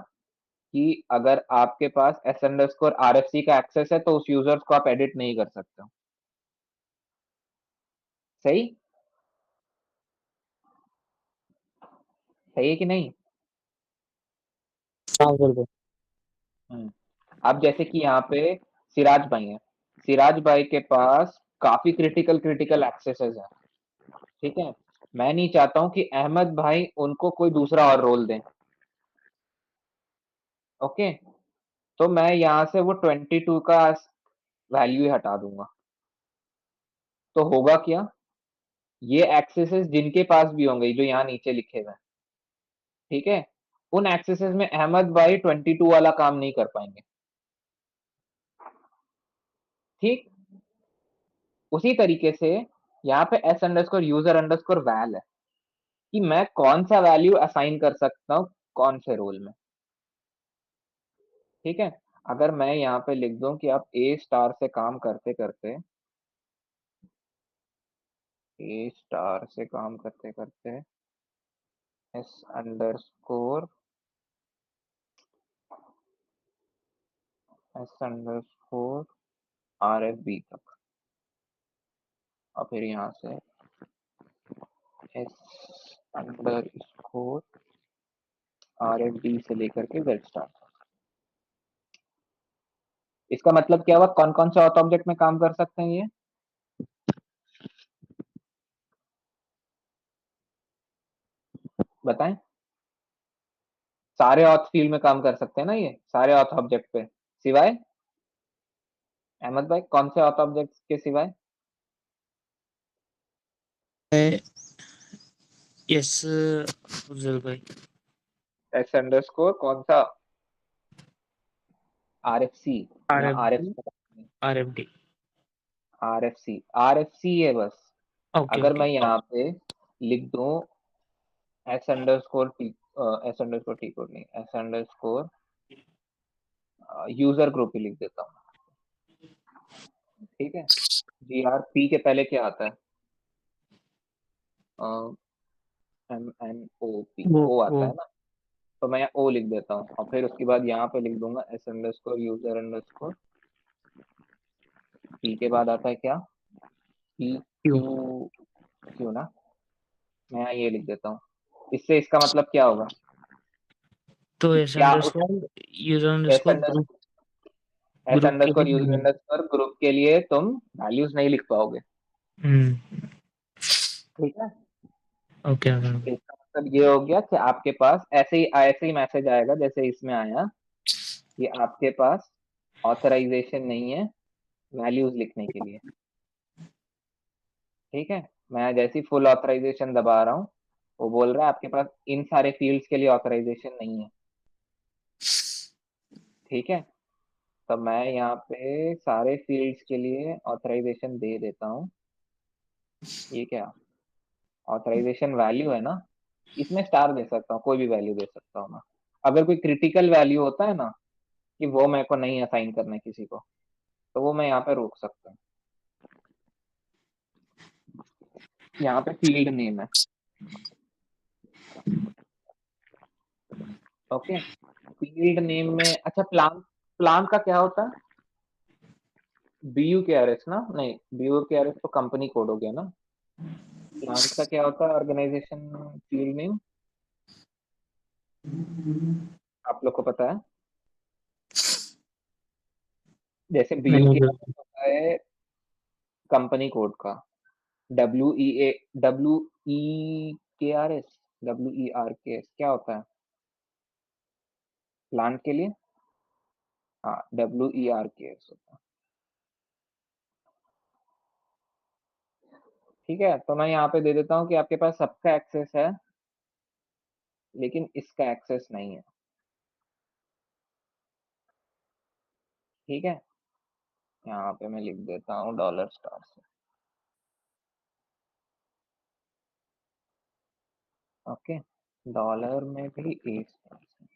कि अगर आपके पास s_RFC का एक्सेस है तो उस यूजर्स को आप एडिट नहीं कर सकते हो। सही? सही है कि नहीं? हाँ कर दो। अब जैसे कि यहाँ पे सिराज भाई हैं, सिराज भाई के पास काफी क्रिटिकल क्रिटिकल एक्सेसेस है। ठीक है, मैं नहीं चाहता हूं कि अहमद भाई उनको कोई दूसरा और रोल दें। ओके, तो मैं यहाँ से वो 22 का वैल्यू ही हटा दूंगा। तो होगा क्या, ये एक्सेसेस जिनके पास भी होंगे जो यहाँ नीचे लिखे हुए हैं, ठीक है, उन एक्सेसेस में अहमद भाई 22 वाला काम नहीं कर पाएंगे। ठीक, उसी तरीके से यहाँ पे s_user_val है कि मैं कौन सा वैल्यू असाइन कर सकता हूँ कौन से रोल में। ठीक है, अगर मैं यहाँ पे लिख दूं कि आप A* से काम करते करते, A* से काम करते करते s_RFB तक, और फिर यहाँ से s_RFD से लेकर के Z*। इसका मतलब क्या हुआ, कौन कौन से ऑथ ऑब्जेक्ट में काम कर सकते हैं ये? बताएं, सारे ऑथ फील्ड में काम कर सकते हैं ना ये, सारे ऑथ ऑब्जेक्ट पे, सिवाय अहमद भाई कौन से ऑथ ऑब्जेक्ट के सिवाय? यस अफजल भाई। एस अंडरस्कोर कौन सा? RFC आर या F RF? D. R F D. RFC है बस। ओके अगर ओके। मैं यहाँ पे लिख दूं एस अंडरस्कोर टी कोड नहीं, एस अंडरस्कोर यूजर ग्रुप ही लिख देता हूँ। ठीक है, GRP के पहले क्या आता है? MNOP, ओ वो आता है ना। तो मैं ओ लिख देता हूँ और फिर उसके बाद यहाँ पे लिख दूंगा S underscore user underscore. P के बाद आता है क्या? पी क्यों। क्यू, क्यू ना। मैं यहाँ ये लिख देता हूँ। इससे इसका मतलब क्या होगा? तो एस क्या उस underscore user S underscore group, S group के अंडरस्कोर लिए यूजर नहीं। अंडरस्कोर ग्रुप के लिए तुम वैल्यूज नहीं लिख पाओगे। हम्म। ठीक है, ओके ओके। इसका मतलब ये हो गया कि आपके पास ऐसे ही मैसेज आएगा जैसे इसमें आया कि आपके पास ऑथराइजेशन नहीं है वैल्यूज लिखने के लिए। ठीक है, मैं जैसे ही फुल ऑथराइजेशन दबा रहा हूँ, वो बोल रहा है आपके पास इन सारे फील्ड्स के लिए ऑथराइजेशन नहीं है। ठीक है, तो मैं यहाँ पे सारे फील्ड्स के लिए ऑथराइजेशन दे देता हूँ। ये क्या ऑथराइजेशन वैल्यू है ना, इसमें स्टार दे सकता हूँ, कोई भी वैल्यू दे सकता हूँ मैं। अगर कोई क्रिटिकल वैल्यू होता है ना कि वो मेरे को नहीं असाइन करना है किसी को, तो वो मैं यहाँ पे रोक सकता हूँ। यहाँ पे फील्ड नेम है। ओके, फील्ड नेम में अच्छा प्लांट, प्लांट का क्या होता है? BUKRS ना, नहीं BUKRS तो कंपनी कोड हो गया ना। प्लांट का क्या होता है? ऑर्गेनाइजेशन फील्ड नेम, आप लोग को पता है? जैसे नहीं BUKRS सर। होता है कंपनी कोड का, WEKRS क्या होता है प्लांट के लिए? हाँ, WERKS होता है। ठीक है, तो मैं यहाँ पे दे देता हूँ कि आपके पास सबका एक्सेस है लेकिन इसका एक्सेस नहीं है। ठीक है, यहाँ पे मैं लिख देता हूँ डॉलर स्टार से। ओके, डॉलर में भी ए स्टार से,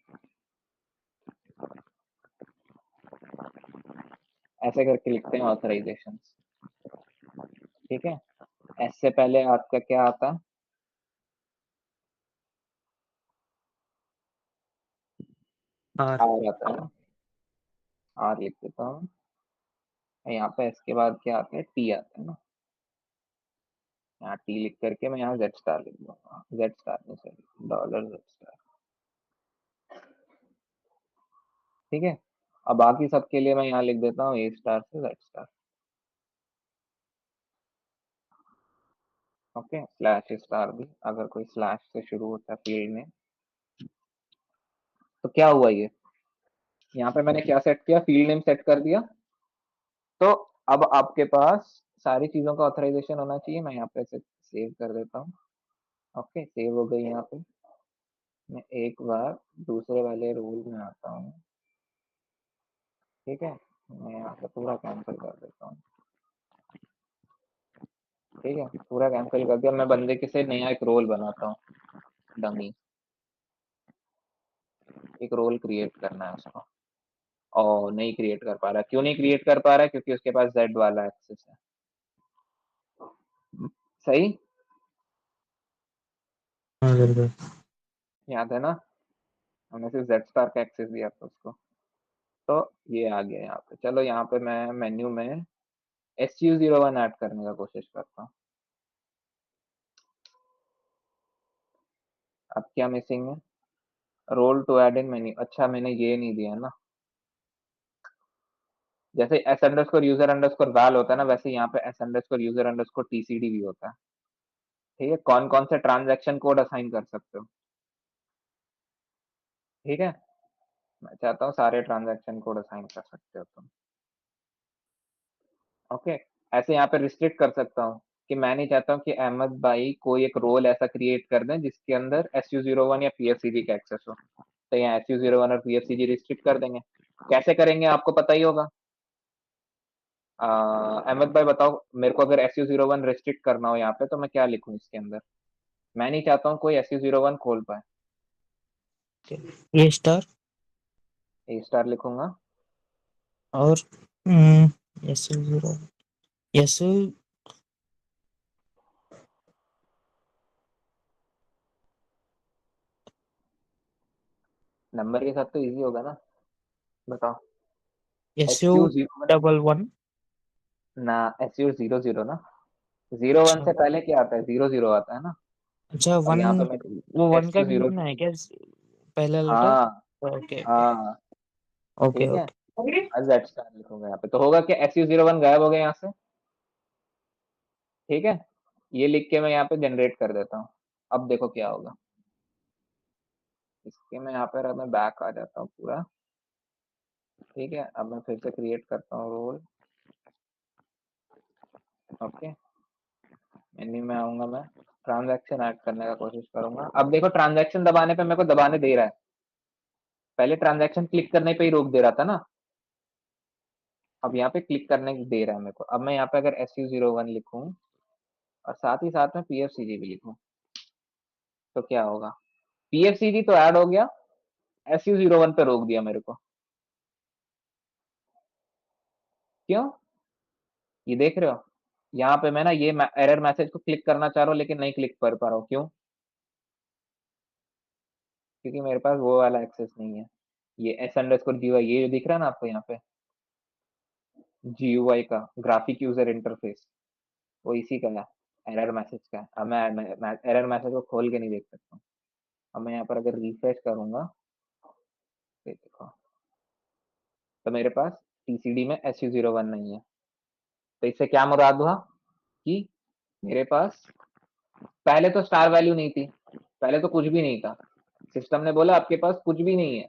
ऐसे करके लिखते हैं ऑथराइजेशन। ठीक है, एस से पहले आपका क्या आता है? आर। आर आता है ना, आर लिख देता हूँ। यहाँ पे एस के बाद क्या आता है? टी आता है ना, यहाँ टी लिख करके मैं यहाँ जेड स्टार लिख दूंगा। जेड स्टार नहीं, सॉरी, डॉलर जेड स्टार। ठीक है, अब बाकी सबके लिए मैं यहाँ लिख देता हूँ ए स्टार से Z star. Okay, slash star भी, अगर कोई स्लैश से शुरू होता है फील्ड में। तो क्या हुआ ये, यहाँ पे मैंने क्या सेट किया? फील्ड नेम सेट कर दिया। तो अब आपके पास सारी चीजों का ऑथराइजेशन होना चाहिए। मैं यहाँ पे से सेव कर देता हूँ। ओके, सेव हो गई यहाँ पे। मैं एक बार दूसरे वाले रूल में आता हूँ। ठीक है, मैं यहाँ पे पूरा कैंसिल कर देता हूँ। ठीक है, पूरा कैंसिल कर दिया। मैं बंदे के से नया एक रोल बनाता हूँ, डमी। एक रोल क्रिएट करना है उसको, और नहीं क्रिएट कर पा रहा। क्यों नहीं क्रिएट कर पा रहा है? क्योंकि उसके पास जेड वाला एक्सेस है। सही, हाँ सर भाई। याद है ना, हमने सिर्फ जेड स्टार का एक्सेस दिया था उसको। तो ये आ गया यहाँ पे। चलो यहाँ पे मैं मेन्यू में SU01 ऐड करने का कोशिश करता हूँ। अब क्या मिसिंग है? Role to add in menu. अच्छा, मैंने ये नहीं दिया ना। जैसे S underscore user underscore val होता है ना, वैसे यहाँ पे S underscore user underscore TCD भी होता है। ठीक है, कौन कौन से ट्रांजैक्शन कोड असाइन कर सकते हो? ठीक है, मैं चाहता हूँ सारे ट्रांजैक्शन कोड असाइन कर सकते हो तुम। ओके, ऐसे यहाँ पे रिस्ट्रिक्ट कर सकता हूँ कि मैं नहीं चाहता हूँ कि अहमद भाई कोई एक रोल ऐसा क्रिएट कर दें जिसके अंदर SU01 या PFCG का एक्सेस हो। तो यहाँ SU01 और PFCG रिस्ट्रिक्ट कर देंगे। कैसे करेंगे आपको पता ही होगा। अहमद भाई बताओ मेरे को, अगर SU01 रिस्ट्रिक्ट करना हो यहाँ पे तो मैं क्या लिखूं इसके अंदर। मैं नहीं चाहता हूँ कोई SU01 खोल पाए। ए स्टार A स्टार लिखूंगा। और एस जीरो एस नंबर के साथ तो इजी होगा ना, बताओ। S U SU01 double one. ना, SU00 ना, 01 अच्छा से पहले क्या आता है, 00 आता है ना। अच्छा अब वन, यहाँ पे मैं वो वन का भी SU0, लिखना है क्या, पहला लेटर? हाँ ओके ओके हाँ ओके ठीक है। ओके। Z स्टार लिखूंगा यहाँ पे तो होगा कि SU01 गायब हो गया यहाँ से। ठीक है, ये लिख के मैं यहाँ पे जनरेट कर देता हूँ। अब देखो क्या होगा। इसके मैं यहाँ पर मैं बैक आ जाता हूँ पूरा। ठीक है, अब मैं फिर से क्रिएट करता हूँ रोल। ओके, मेन्यू में आऊंगा, मैं ट्रांजैक्शन ऐड करने का कोशिश करूंगा। अब देखो ट्रांजैक्शन दबाने पे मेरे को दबाने दे रहा है, पहले ट्रांजैक्शन क्लिक करने पे ही रोक दे रहा था ना। अब यहाँ पे क्लिक करने दे रहा है मेरे को। अब मैं यहाँ पे अगर SU01 लिखूं और साथ ही साथ में PFCG भी लिखूं तो क्या होगा। PFCG तो ऐड हो गया, SU01 पे रोक दिया मेरे को। क्यों, ये देख रहे हो, यहाँ पे मैं ना ये एरर मैसेज को क्लिक करना चाह रहा हूँ लेकिन नहीं क्लिक कर पा रहा हूँ। क्यों, क्योंकि मेरे पास वो वाला एक्सेस नहीं है। ये S_GUI ये जो दिख रहा है ना आपको यहाँ पे, GUI का ग्राफिक यूजर इंटरफेस, वो इसी का है, एरर मैसेज का है। अब मैं एरर मैसेज को खोल के नहीं देख सकता हूँ। अब मैं यहाँ पर अगर रिफ्रेश करूंगा तो देखो, तो मेरे पास TCD में SU01 नहीं है। तो इससे क्या मुराद हुआ कि मेरे पास पहले तो स्टार वैल्यू नहीं थी, पहले तो कुछ भी नहीं था। सिस्टम ने बोला आपके पास कुछ भी नहीं है।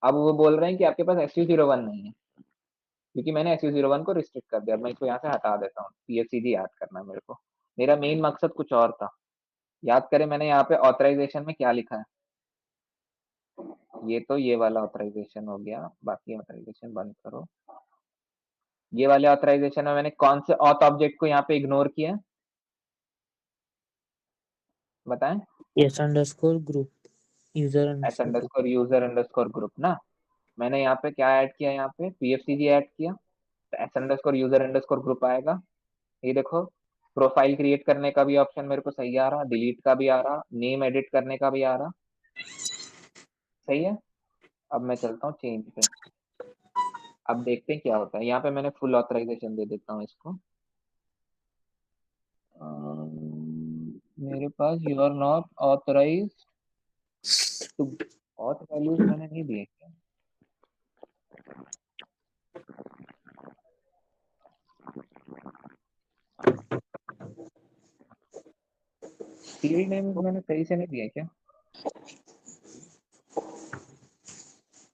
अब वो बोल रहे हैं कि आपके पास SU01 नहीं है, क्योंकि मैंने SU01 को रिस्ट्रिक्ट कर दिया। अब मैं इसको यहाँ से हटा देता हूँ, PFCG याद करना है मेरे को। मेरा मेन मकसद कुछ और था। याद करें मैंने यहाँ पे ऑथराइजेशन में क्या लिखा है, ये तो ये वाला ऑथराइजेशन हो गया, बाकी ऑथराइजेशन बंद करो। ये वाले ऑथराइजेशन में मैंने कौन से ऑथ ऑब्जेक्ट को यहाँ पे इग्नोर किया है, बताएं। S underscore group, user S underscore group. Underscore user underscore group ना। मैंने यहाँ पे क्या ऐड किया, यहाँ पे PFCG ऐड किया, तो S underscore user underscore group आएगा। ये देखो, प्रोफाइल क्रिएट करने का भी ऑप्शन मेरे को सही आ रहा, डिलीट का भी आ रहा, नेम एडिट करने का भी आ रहा। सही है। अब मैं चलता हूँ चेंज पे। अब देखते हैं क्या होता है। यहाँ पे मैंने फुल ऑथराइजेशन दे देता हूँ इसको। मेरे पास you are not authorise to, auth values मैंने नहीं दिए क्या। फील्ड नेम मैंने सही से नहीं दिया क्या,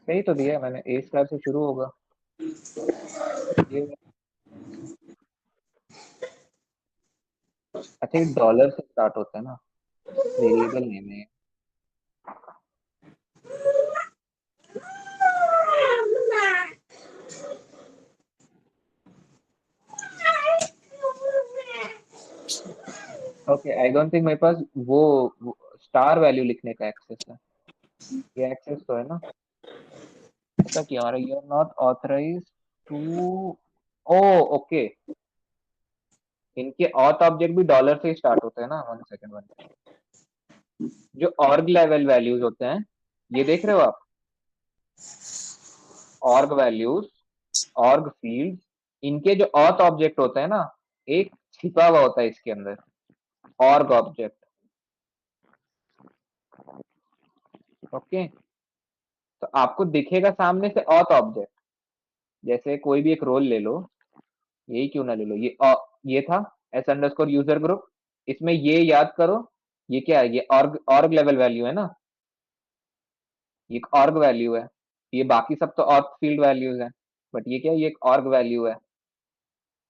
सही तो दिया है मैंने, A स्टार से शुरू होगा ये। अच्छा, ये डॉलर से स्टार्ट होता है ना, वेरिएबल नेम है। ओके, आई डोंट थिंक मेरे पास वो स्टार वैल्यू लिखने का एक्सेस है। ये एक्सेस तो है ना। ऐसा क्यों आ रहा है, you are not authorise to. Oh okay, इनके ऑथ ऑब्जेक्ट भी डॉलर से ही स्टार्ट होते हैं ना। 1 सेकेंड, 1 सेकेंड। जो ऑर्ग लेवल वैल्यूज होते हैं, ये देख रहे हो आप, ऑर्ग वैल्यूज, ऑर्ग फील्ड, इनके जो ऑथ ऑब्जेक्ट होते हैं ना, एक छिपा हुआ होता है इसके अंदर, ऑर्ग ऑब्जेक्ट। ओके, तो आपको दिखेगा सामने से ऑथ ऑब्जेक्ट। जैसे कोई भी एक रोल ले लो, यही क्यों ना ले लो, ये था S_underscore यूजर ग्रुप। इसमें ये याद करो, ये क्या है, ये ऑर्ग ऑर्ग लेवल वैल्यू है ना, ये एक ऑर्ग वैल्यू है। ये बाकी सब तो ऑर्ग फील्ड वैल्यूज है, बट ये क्या है, ये एक ऑर्ग वैल्यू है।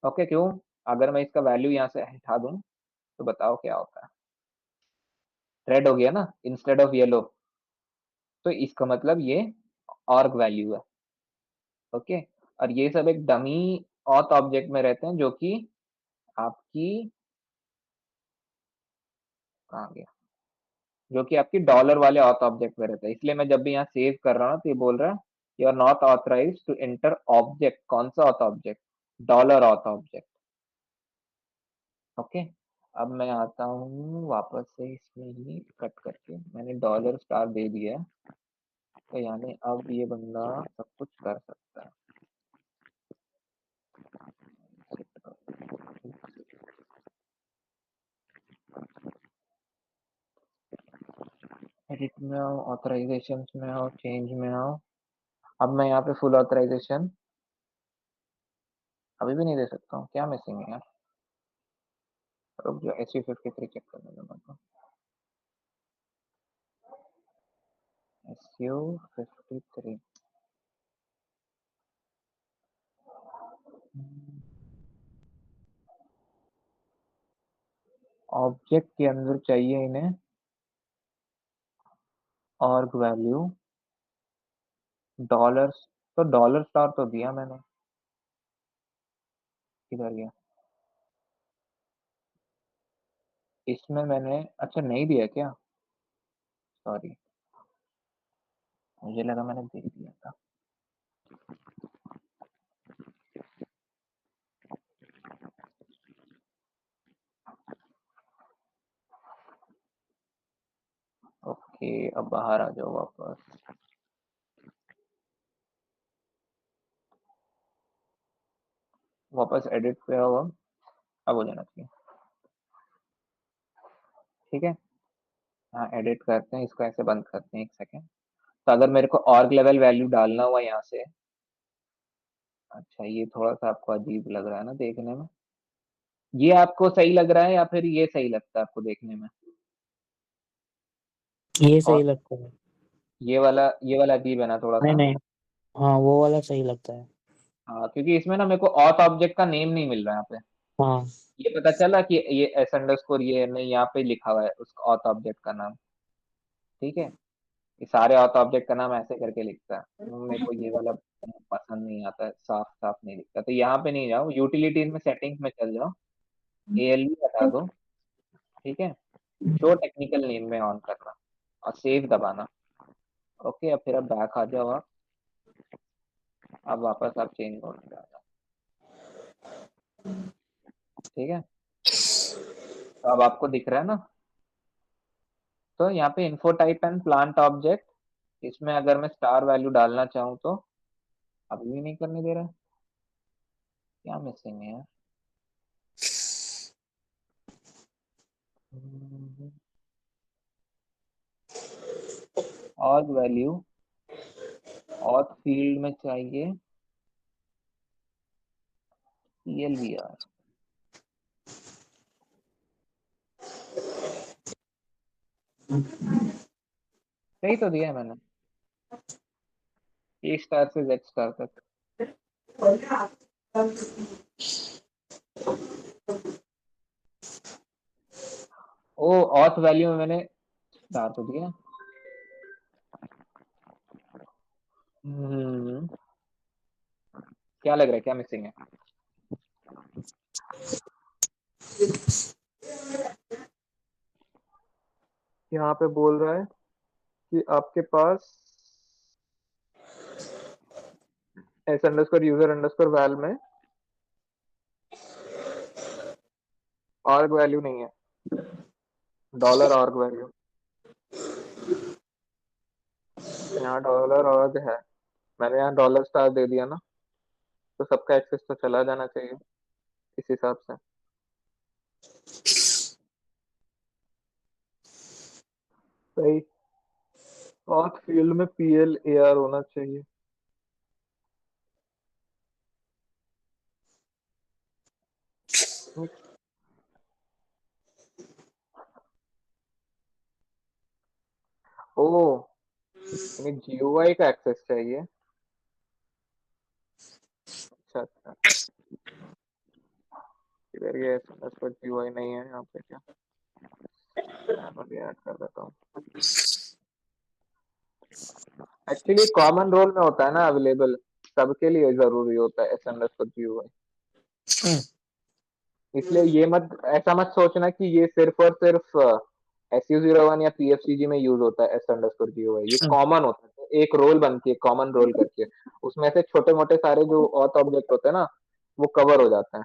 ओके, क्यों, अगर मैं इसका वैल्यू यहाँ से हटा दूँ, तो बताओ क्या होता है? रेड हो गया ना इंस्टेड ऑफ येलो, तो इसका मतलब ये ऑर्ग वैल्यू है, ओके? और ये सब एक डमी ऑथ ऑब्जेक्ट में रहते हैं जो कि आपकी कहाँ गया? जो कि आपकी डॉलर वाले ऑथ ऑब्जेक्ट में रहता है। इसलिए मैं जब भी यहाँ सेव कर रहा हूँ तो ये बोल रहा है you are not authorised to enter object, कौन सा auth object? Dollar auth object, okay? अब मैं आता हूँ वापस से इसमें ही कट करके, मैंने डॉलर स्टार दे दिया है, तो यानी अब ये बंदा सब कुछ कर सकता है। एडिट में आओ, ऑथराइजेशन में आओ, चेंज में आओ। अब मैं यहाँ पे फुल ऑथराइजेशन अभी भी नहीं दे सकता हूँ, क्या मिसिंग है यार? रुक जाओ, SU53 चेक करने दो मेरे को। SU53 ऑब्जेक्ट के अंदर चाहिए इन्हें ऑर्ग वैल्यू डॉलर्स, तो डॉलर स्टार तो दिया मैंने, किधर गया? इसमें मैंने अच्छा नहीं दिया क्या? सॉरी, मुझे लगा मैंने दे दिया था। ओके, अब बाहर आ जाओ वापस। वापस एडिट पे आओ, अब हो जाना चाहिए, ठीक है? हाँ, एडिट करते हैं इसको, ऐसे बंद करते हैं, एक सेकेंड। तो अगर मेरे को ऑर्ग लेवल वैल्यू डालना हुआ यहाँ से, अच्छा ये थोड़ा सा आपको अजीब लग रहा है ना देखने में, ये आपको सही लग रहा है या फिर ये सही लगता है आपको देखने में? ये और सही लगता है। ये वाला अजीब है ना थोड़ा नहीं सा? नहीं, हाँ वो वाला सही लगता है। हाँ, क्योंकि इसमें ना मेरे को ऑथ ऑब्जेक्ट का नेम नहीं मिल रहा है यहाँ पे। हाँ ये पता चला कि ये एस अंडरस्कोर ये नहीं, यहाँ पे लिखा हुआ है उसका ऑथ ऑब्जेक्ट का नाम, ठीक है? ये सारे ऑथ ऑब्जेक्ट का नाम ऐसे करके लिखता है, मेरे को ये वाला पसंद नहीं आता है, साफ साफ नहीं दिखता। तो यहाँ पे नहीं जाओ, यूटिलिटीज में सेटिंग्स में चल जाओ, ALU हटा दो, ठीक है? शो टेक्निकल नेम में ऑन करना और सेव दबाना, ओके? अब फिर अब बैक आ जाओ आप, अब वापस आप चेंज मोड में आ जाओ, ठीक है? तो अब आपको दिख रहा है ना? तो यहाँ पे info type and plant object, इसमें अगर मैं स्टार वैल्यू डालना चाहूँ तो अभी भी नहीं करने दे रहा है, क्या मिसिंग है यार? ऑग वैल्यू ऑथ फील्ड में चाहिए CLVR, सही तो दिया है मैंने, A स्टार से Z स्टार तक। ओ, ऑथ वैल्यू में मैंने स्टार तो दिया। हम्म, क्या लग रहा है, क्या मिसिंग है? यहाँ पे बोल रहा है कि आपके पास S underscore user underscore val में आर्ग वैल्यू नहीं है, डॉलर आर्ग वैल्यू, यहाँ डॉलर आर्ग है, मैंने यहाँ डॉलर स्टार दे दिया ना, तो सबका एक्सेस तो चला जाना चाहिए इस हिसाब से। सही, ऑथ फील्ड में PLAR होना चाहिए। ओ, यानी GUI का एक्सेस चाहिए, अच्छा अच्छा। इधर ये GUI नहीं है यहाँ पे क्या, मैं भी ऐड कर देता हूँ। एक्चुअली कॉमन रोल में होता है ना अवेलेबल, सबके लिए जरूरी होता है s_GUI। इसलिए ये मत ऐसा मत सोचना कि ये सिर्फ और सिर्फ SU01 या PFCG में यूज होता है s_GUI, ये कॉमन होता है, एक रोल बनती है कॉमन रोल करके, उसमें से छोटे मोटे सारे जो ऑथ ऑब्जेक्ट होते हैं ना वो कवर हो जाते हैं।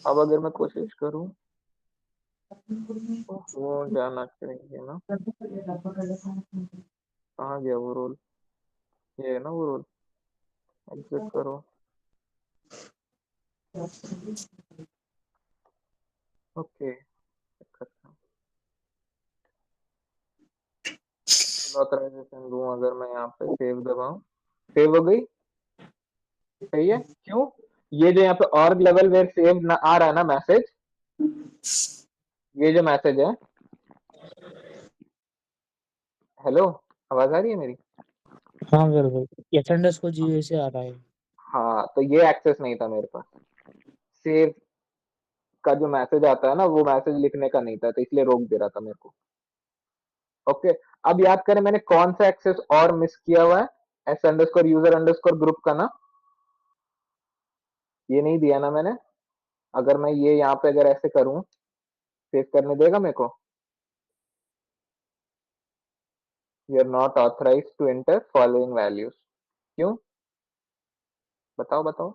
अब अगर मैं कोशिश करूं, वो जाना चाहिए ना, कहाँ गया वो रोल, ये है ना वो रोल, एग्जिट करो। ओके, ऑथराइजेशन दूं, अगर मैं यहाँ पे सेव दबाऊं, सेव हो गई, सही है। क्यों, ये जो यहाँ पे org level where सेव ना आ रहा है ना मैसेज, ये जो मैसेज है, हेलो, आवाज आ रही है मेरी? हाँ बिल्कुल, s_GUI से आ रहा है। हाँ, तो ये एक्सेस नहीं था मेरे पास, सेव का जो मैसेज आता है ना वो मैसेज लिखने का नहीं था, तो इसलिए रोक दे रहा था मेरे को। ओके, अब याद करें मैंने कौन सा एक्सेस और मिस किया हुआ है, s_user_group का ना, ये नहीं दिया ना मैंने। अगर मैं ये यहाँ पे अगर ऐसे करूं, सेव करने देगा मेरे को? You are not authorised to enter following values, क्यों, बताओ बताओ,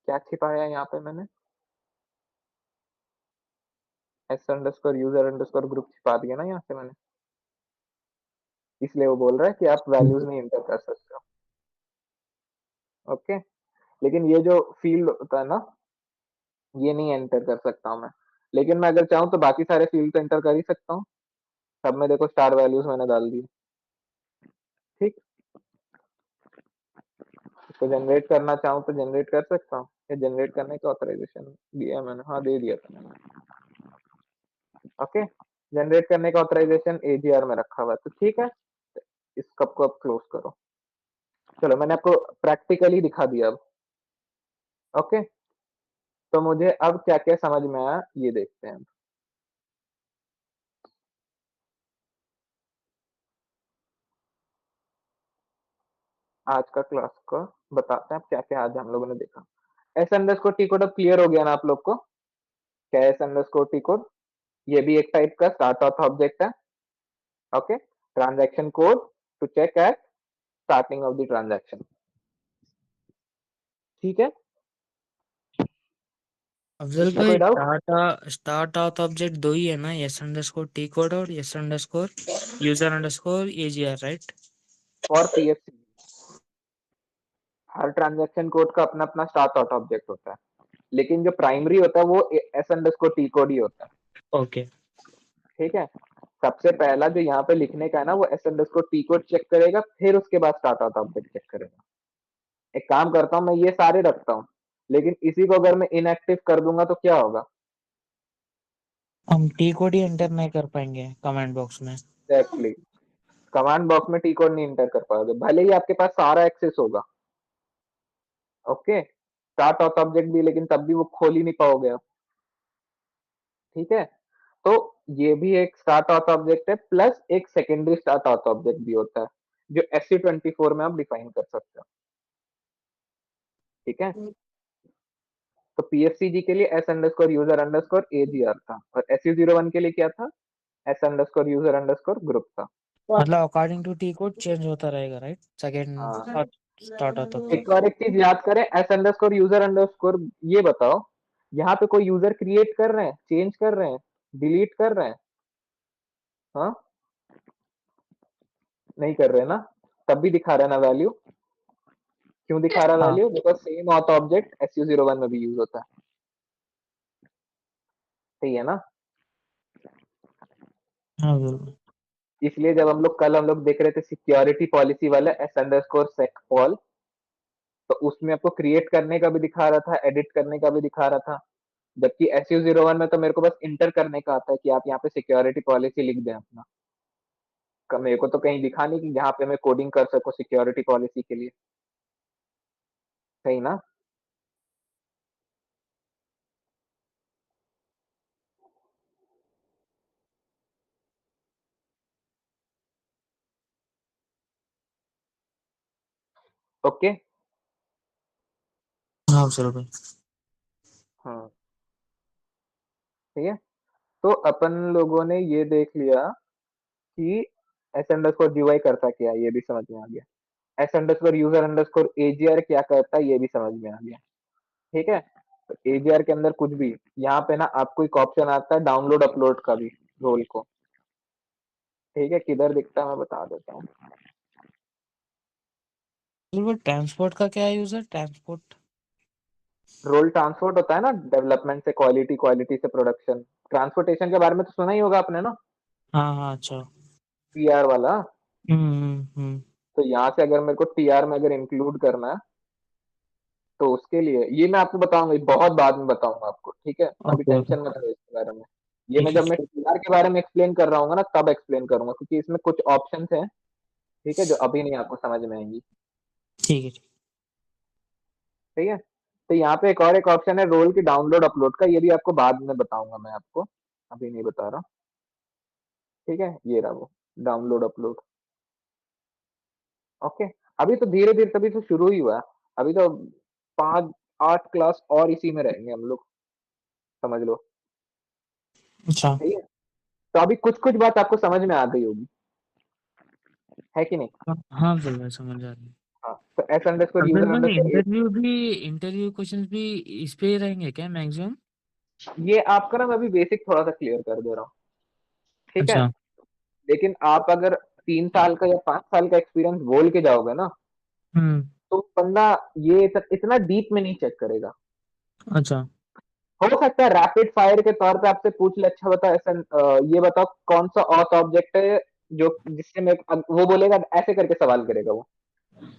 क्या छिपाया है यहाँ पे मैंने? s_user_group छिपा दिया ना यहाँ से मैंने, इसलिए वो बोल रहा है कि आप वैल्यूज नहीं एंटर कर सकते हो। ओके, लेकिन ये जो फील्ड होता है ना, ये नहीं एंटर कर सकता हूँ मैं, लेकिन मैं अगर चाहूँ तो बाकी सारे फील्ड तो एंटर कर ही सकता हूँ। सब में देखो स्टार वैल्यूज मैंने डाल दी, ठीक। इसको जनरेट करना चाहूँ तो जनरेट कर सकता हूँ, या जनरेट करने का ऑथराइजेशन दिया मैंने, हाँ दे दिया था मैंने। ओके, जनरेट करने का ऑथराइजेशन AGR में रखा हुआ है, तो ठीक है, इस कप को अब क्लोज करो। चलो मैंने आपको प्रैक्टिकली दिखा दिया अब। ओके, तो मुझे अब क्या क्या समझ में आया ये देखते हैं। आज का क्लास को बताते हैं क्या क्या आज हम लोगों ने देखा। s_t कोड अब क्लियर हो गया ना आप लोग को, क्या है s_t कोड? ये भी एक टाइप का स्टार्ट ऑफ ऑब्जेक्ट है। Okay, transaction code to check at starting of the transaction, ठीक है। अफजल इसमें भाई, कोई डाउट? स्टार्ट आउट ऑब्जेक्ट दो ही है ना, s_t कोड और s_user_agr, right? For PFC her transaction code का अपना अपना स्टार्ट आउट ऑब्जेक्ट होता है, लेकिन जो प्राइमरी होता है वो s_t कोड ही होता है, ओके। ठीक है। सबसे पहला जो यहाँ पे लिखने का है ना वो s_t कोड चेक करेगा, फिर उसके बाद स्टार्ट आउट ऑब्जेक्ट चेक करेगा। एक काम करता हूँ, मैं ये सारे रखता हूँ, लेकिन इसी को अगर मैं इनएक्टिव कर दूंगा तो क्या होगा? हम टी कोड ही एंटर नहीं कर पाएंगे कमेंट बॉक्स में। एग्जैक्टली, कमांड बॉक्स में टी कोड नहीं इंटर कर पाओगे, भले ही आपके पास सारा एक्सेस होगा। ओके, स्टार्ट आउट ऑब्जेक्ट भी, लेकिन तब भी वो खोल ही नहीं पाओगे आप, ठीक है। तो ये भी एक स्टार्ट आउट ऑब्जेक्ट है, प्लस एक सेकेंडरी स्टार्ट आउट ऑब्जेक्ट भी होता है जो SU24 में आप डिफाइन कर सकते हो, ठीक है। तो PFCG के लिए s_user_agr था, और SU01 के लिए क्या था? s_user_group था। मतलब according to T code change होता रहेगा, राइट? हाँ, सेकेंड और स्टार्ट आउट एक ऑब्जेक्ट। और एक चीज याद करें, s_user_, ये बताओ, यहाँ पे कोई यूजर क्रिएट कर रहे हैं, चेंज कर रहे हैं, डिलीट कर रहे हैं? हाँ, नहीं कर रहे ना, तब भी दिखा रहा है ना वैल्यू। क्यों दिखा रहा है हाँ value? Because same auth object SU01 में भी यूज होता है, सही है ना। हाँ बिल्कुल। इसलिए जब हम लोग देख रहे थे सिक्योरिटी पॉलिसी वाला s_sec_pol, तो उसमें आपको क्रिएट करने का भी दिखा रहा था, एडिट करने का भी दिखा रहा था, जबकि SU01 में तो मेरे को बस इंटर करने का आता है कि आप यहाँ पे सिक्योरिटी पॉलिसी लिख दें अपना। मेरे को तो कहीं दिखा नहीं कि यहाँ पे मैं कोडिंग कर सकूं सिक्योरिटी पॉलिसी के लिए, सही ना। ओके। हाँ चलो भाई। हाँ, ठीक है। तो अपन लोगों ने ये देख लिया कि एस अंडरस्कोर जीवाई करता क्या है, ये भी समझ में आ गया। S underscore user underscore AGR क्या करता है, ये भी समझ में आ गया। ठीक है। तो एजीआर के अंदर कुछ भी, यहाँ पे ना आपको एक ऑप्शन आता है डाउनलोड अपलोड का भी, रोल को। ठीक है, किधर दिखता है मैं बता देता हूँ। वो ट्रांसपोर्ट का क्या है यूजर, ट्रांसपोर्ट? रोल ट्रांसपोर्ट होता है ना, डेवलपमेंट से क्वालिटी, क्वालिटी से प्रोडक्शन। ट्रांसपोर्टेशन के बारे में तो सुना ही होगा आपने ना, हाँ हाँ अच्छा। टीआर वाला। हम्म। तो यहाँ से अगर मेरे को टीआर में अगर इंक्लूड करना है, तो उसके लिए ये मैं आपको बताऊंगा, ये बहुत बाद में बताऊंगा आपको, ठीक है। अभी ओके ओके। टेंशन मत लो इसके बारे में। ये ठीक मैं है जब मैं टीआर के बारे में एक्सप्लेन कर रहा हूँ ना, तब एक्सप्लेन करूंगा, क्योंकि इसमें कुछ ऑप्शंस हैं, ठीक है, जो अभी नहीं आपको समझ में आएंगी। ठीक है। ठीक है। तो यहाँ पे एक ऑप्शन है रोल की डाउनलोड अपलोड का, ये भी आपको बाद में बताऊंगा मैं आपको, अभी नहीं बता रहा। ठीक है, ये रहा वो डाउनलोड अपलोड। ओके। अभी तो धीरे धीरे, तभी तो शुरू ही हुआ है। अभी तो 5 8 क्लास और इसी में रहेंगे हम लोग, समझ लो। अच्छा। ठीक है। तो अभी कुछ कुछ बात आपको समझ में आ गई होगी, है कि नहीं। हाँ हाँ चल भाई समझ आ रही है। हाँ, तो एस अंडरस्कोर अगर यूजर भाई अंडरस्कोर, इंटरव्यू क्वेश्चंस भी इस पे ही रहेंगे क्या मैक्सिमम? ये आपका ना मैं अभी बेसिक थोड़ा सा क्लियर कर दे रहा हूँ। ठीक है। अच्छा। लेकिन आप अगर 3 साल का या 5 साल का एक्सपीरियंस बोल के जाओगे ना, हम्म। तो बंदा ये इतना डीप में नहीं चेक करेगा। अच्छा। हो सकता है रैपिड फायर के तौर पे आपसे पूछ ले, अच्छा बताओ ऐसा, ये बताओ कौन सा ऑथ ऑब्जेक्ट है जो, जिससे मैं, वो बोलेगा ऐसे करके सवाल करेगा वो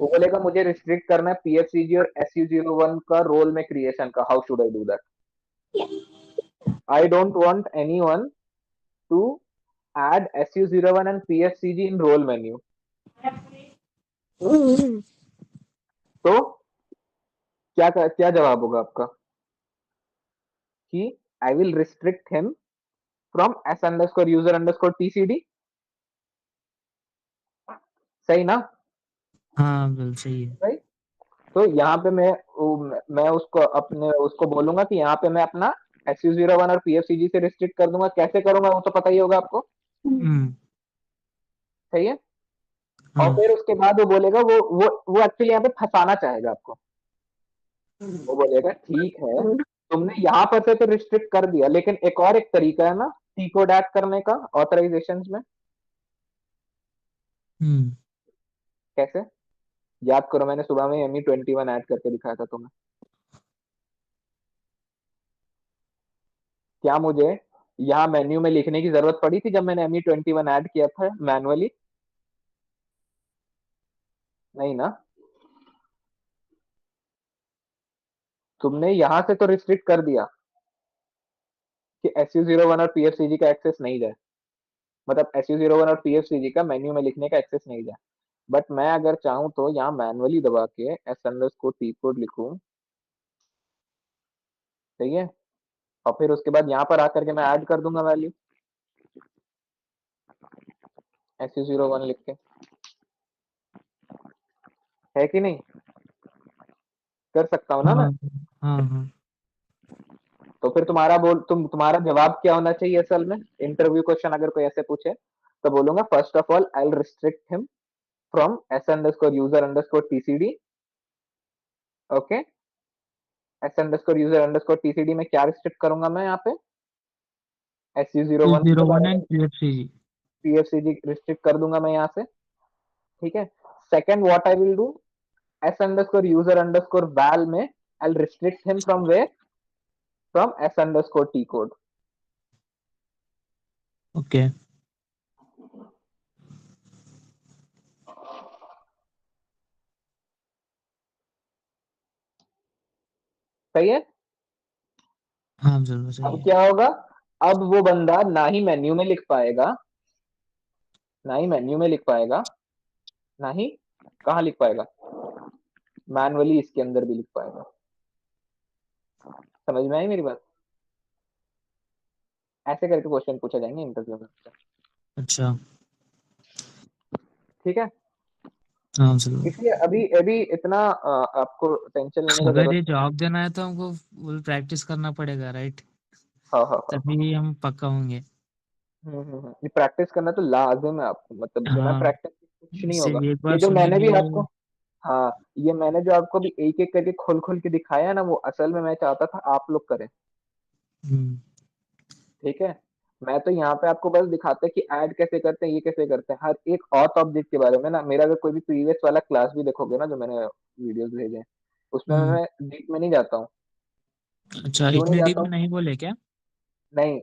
बोलेगा मुझे रिस्ट्रिक्ट करना है पीएफसीजी और SU01 का रोल में क्रिएशन का, how should I do that. I don't want anyone to add SU01 and PFCG in role menu. तो क्या जवाब होगा आपका, कि I will restrict him from S underscore user underscore TCD। सही ना। हाँ बिल्कुल सही है। राइट। तो यहाँ पे मैं उसको अपने उसको बोलूंगा कि यहाँ पे मैं अपना SU01 और PFCG से रिस्ट्रिक्ट कर दूंगा। कैसे करूंगा वो तो पता ही होगा आपको। हम्म। सही है। और हाँ। फिर उसके बाद वो बोलेगा, वो एक्चुअली यहाँ पे फंसाना चाहेगा आपको। वो बोलेगा ठीक है, तुमने यहाँ पर से तो रिस्ट्रिक्ट कर दिया, लेकिन एक तरीका है ना टी कोड ऐड करने का ऑथराइजेशन में। हम्म। कैसे, याद करो, मैंने सुबह में ME21 ऐड करके दिखाया था तुम्हें। क्या मुझे यहाँ मेन्यू में लिखने की जरूरत पड़ी थी जब मैंने ME21 ऐड किया था मैनुअली? नहीं ना। तुमने यहाँ से तो रिस्ट्रिक्ट कर दिया कि SU01 और PFCG का एक्सेस नहीं जाए, मतलब SU01 और PFCG का मेन्यू में लिखने का एक्सेस नहीं जाए। बट मैं अगर चाहूँ तो यहाँ मैनुअली दबा के एस अंडरस्कोर टी कोड लिखूँ। सही है। और फिर उसके बाद यहाँ पर आकर के मैं ऐड कर दूंगा वैल्यू SU01 लिख के, है कि नहीं। कर सकता हूँ ना मैं। हाँ हाँ हाँ। तो फिर तुम्हारा जवाब क्या होना चाहिए असल में, इंटरव्यू क्वेश्चन अगर कोई ऐसे पूछे, तो बोलूंगा first of all I will restrict him from S underscore user underscore TCD। Okay. S underscore user underscore TCD में क्या रिस्ट्रिक्ट करूंगा मैं यहाँ पे, SU01 जीरो के वन बारे में, एंड PFCG। PFCG रिस्ट्रिक्ट कर दूंगा मैं यहाँ से। ठीक है। Second what I will do, s underscore user underscore val में I will restrict him from where, from S underscore t code. Okay. सही है। हाँ बिल्कुल सही अब है। क्या होगा, अब वो बंदा ना ही मेन्यू में लिख पाएगा, ना ही मेन्यू में लिख पाएगा, ना ही कहाँ लिख पाएगा, मैनुअली इसके अंदर भी लिख पाएगा। समझ में आई मेरी बात। ऐसे करके क्वेश्चन पूछे जाएंगे इंटरव्यू में। अच्छा। ठीक है। हाँ सर। इसलिए अभी अभी इतना आपको टेंशन लेने का अगर जरूरत ये नहीं है। जॉब देना है तो हमको फुल प्रैक्टिस करना पड़ेगा, राइट? हाँ हाँ हाँ हाँ। तभी हम पक्का होंगे। ये प्रैक्टिस करना तो लाजिम है आपको, मतलब बिना हाँ, प्रैक्टिस के कुछ नहीं होगा। सिर्फ एक बार ये जो सुनने मैंने के भी लिए। आपको, हाँ, ये मैंने जो आपको भी एक एक करके खोल खोल के दिखाया है ना, वो असल में मैं चाहता था आप लोग करें। हम्म। ठीक है। मैं तो यहाँ पे आपको बस दिखाता है कि ऐड कैसे करते हैं, ये कैसे करते हैं, हर एक ऑथ ऑब्जेक्ट के बारे में ना। मेरा अगर कोई भी प्रीवियस वाला क्लास भी देखोगे ना, जो मैंने वीडियोस भेजे हैं, उसमें हम्म। मैं डीप में नहीं जाता हूँ। अच्छा, क्यों नहीं इतने डीप जाता में हूँ? नहीं बोले क्या? नहीं,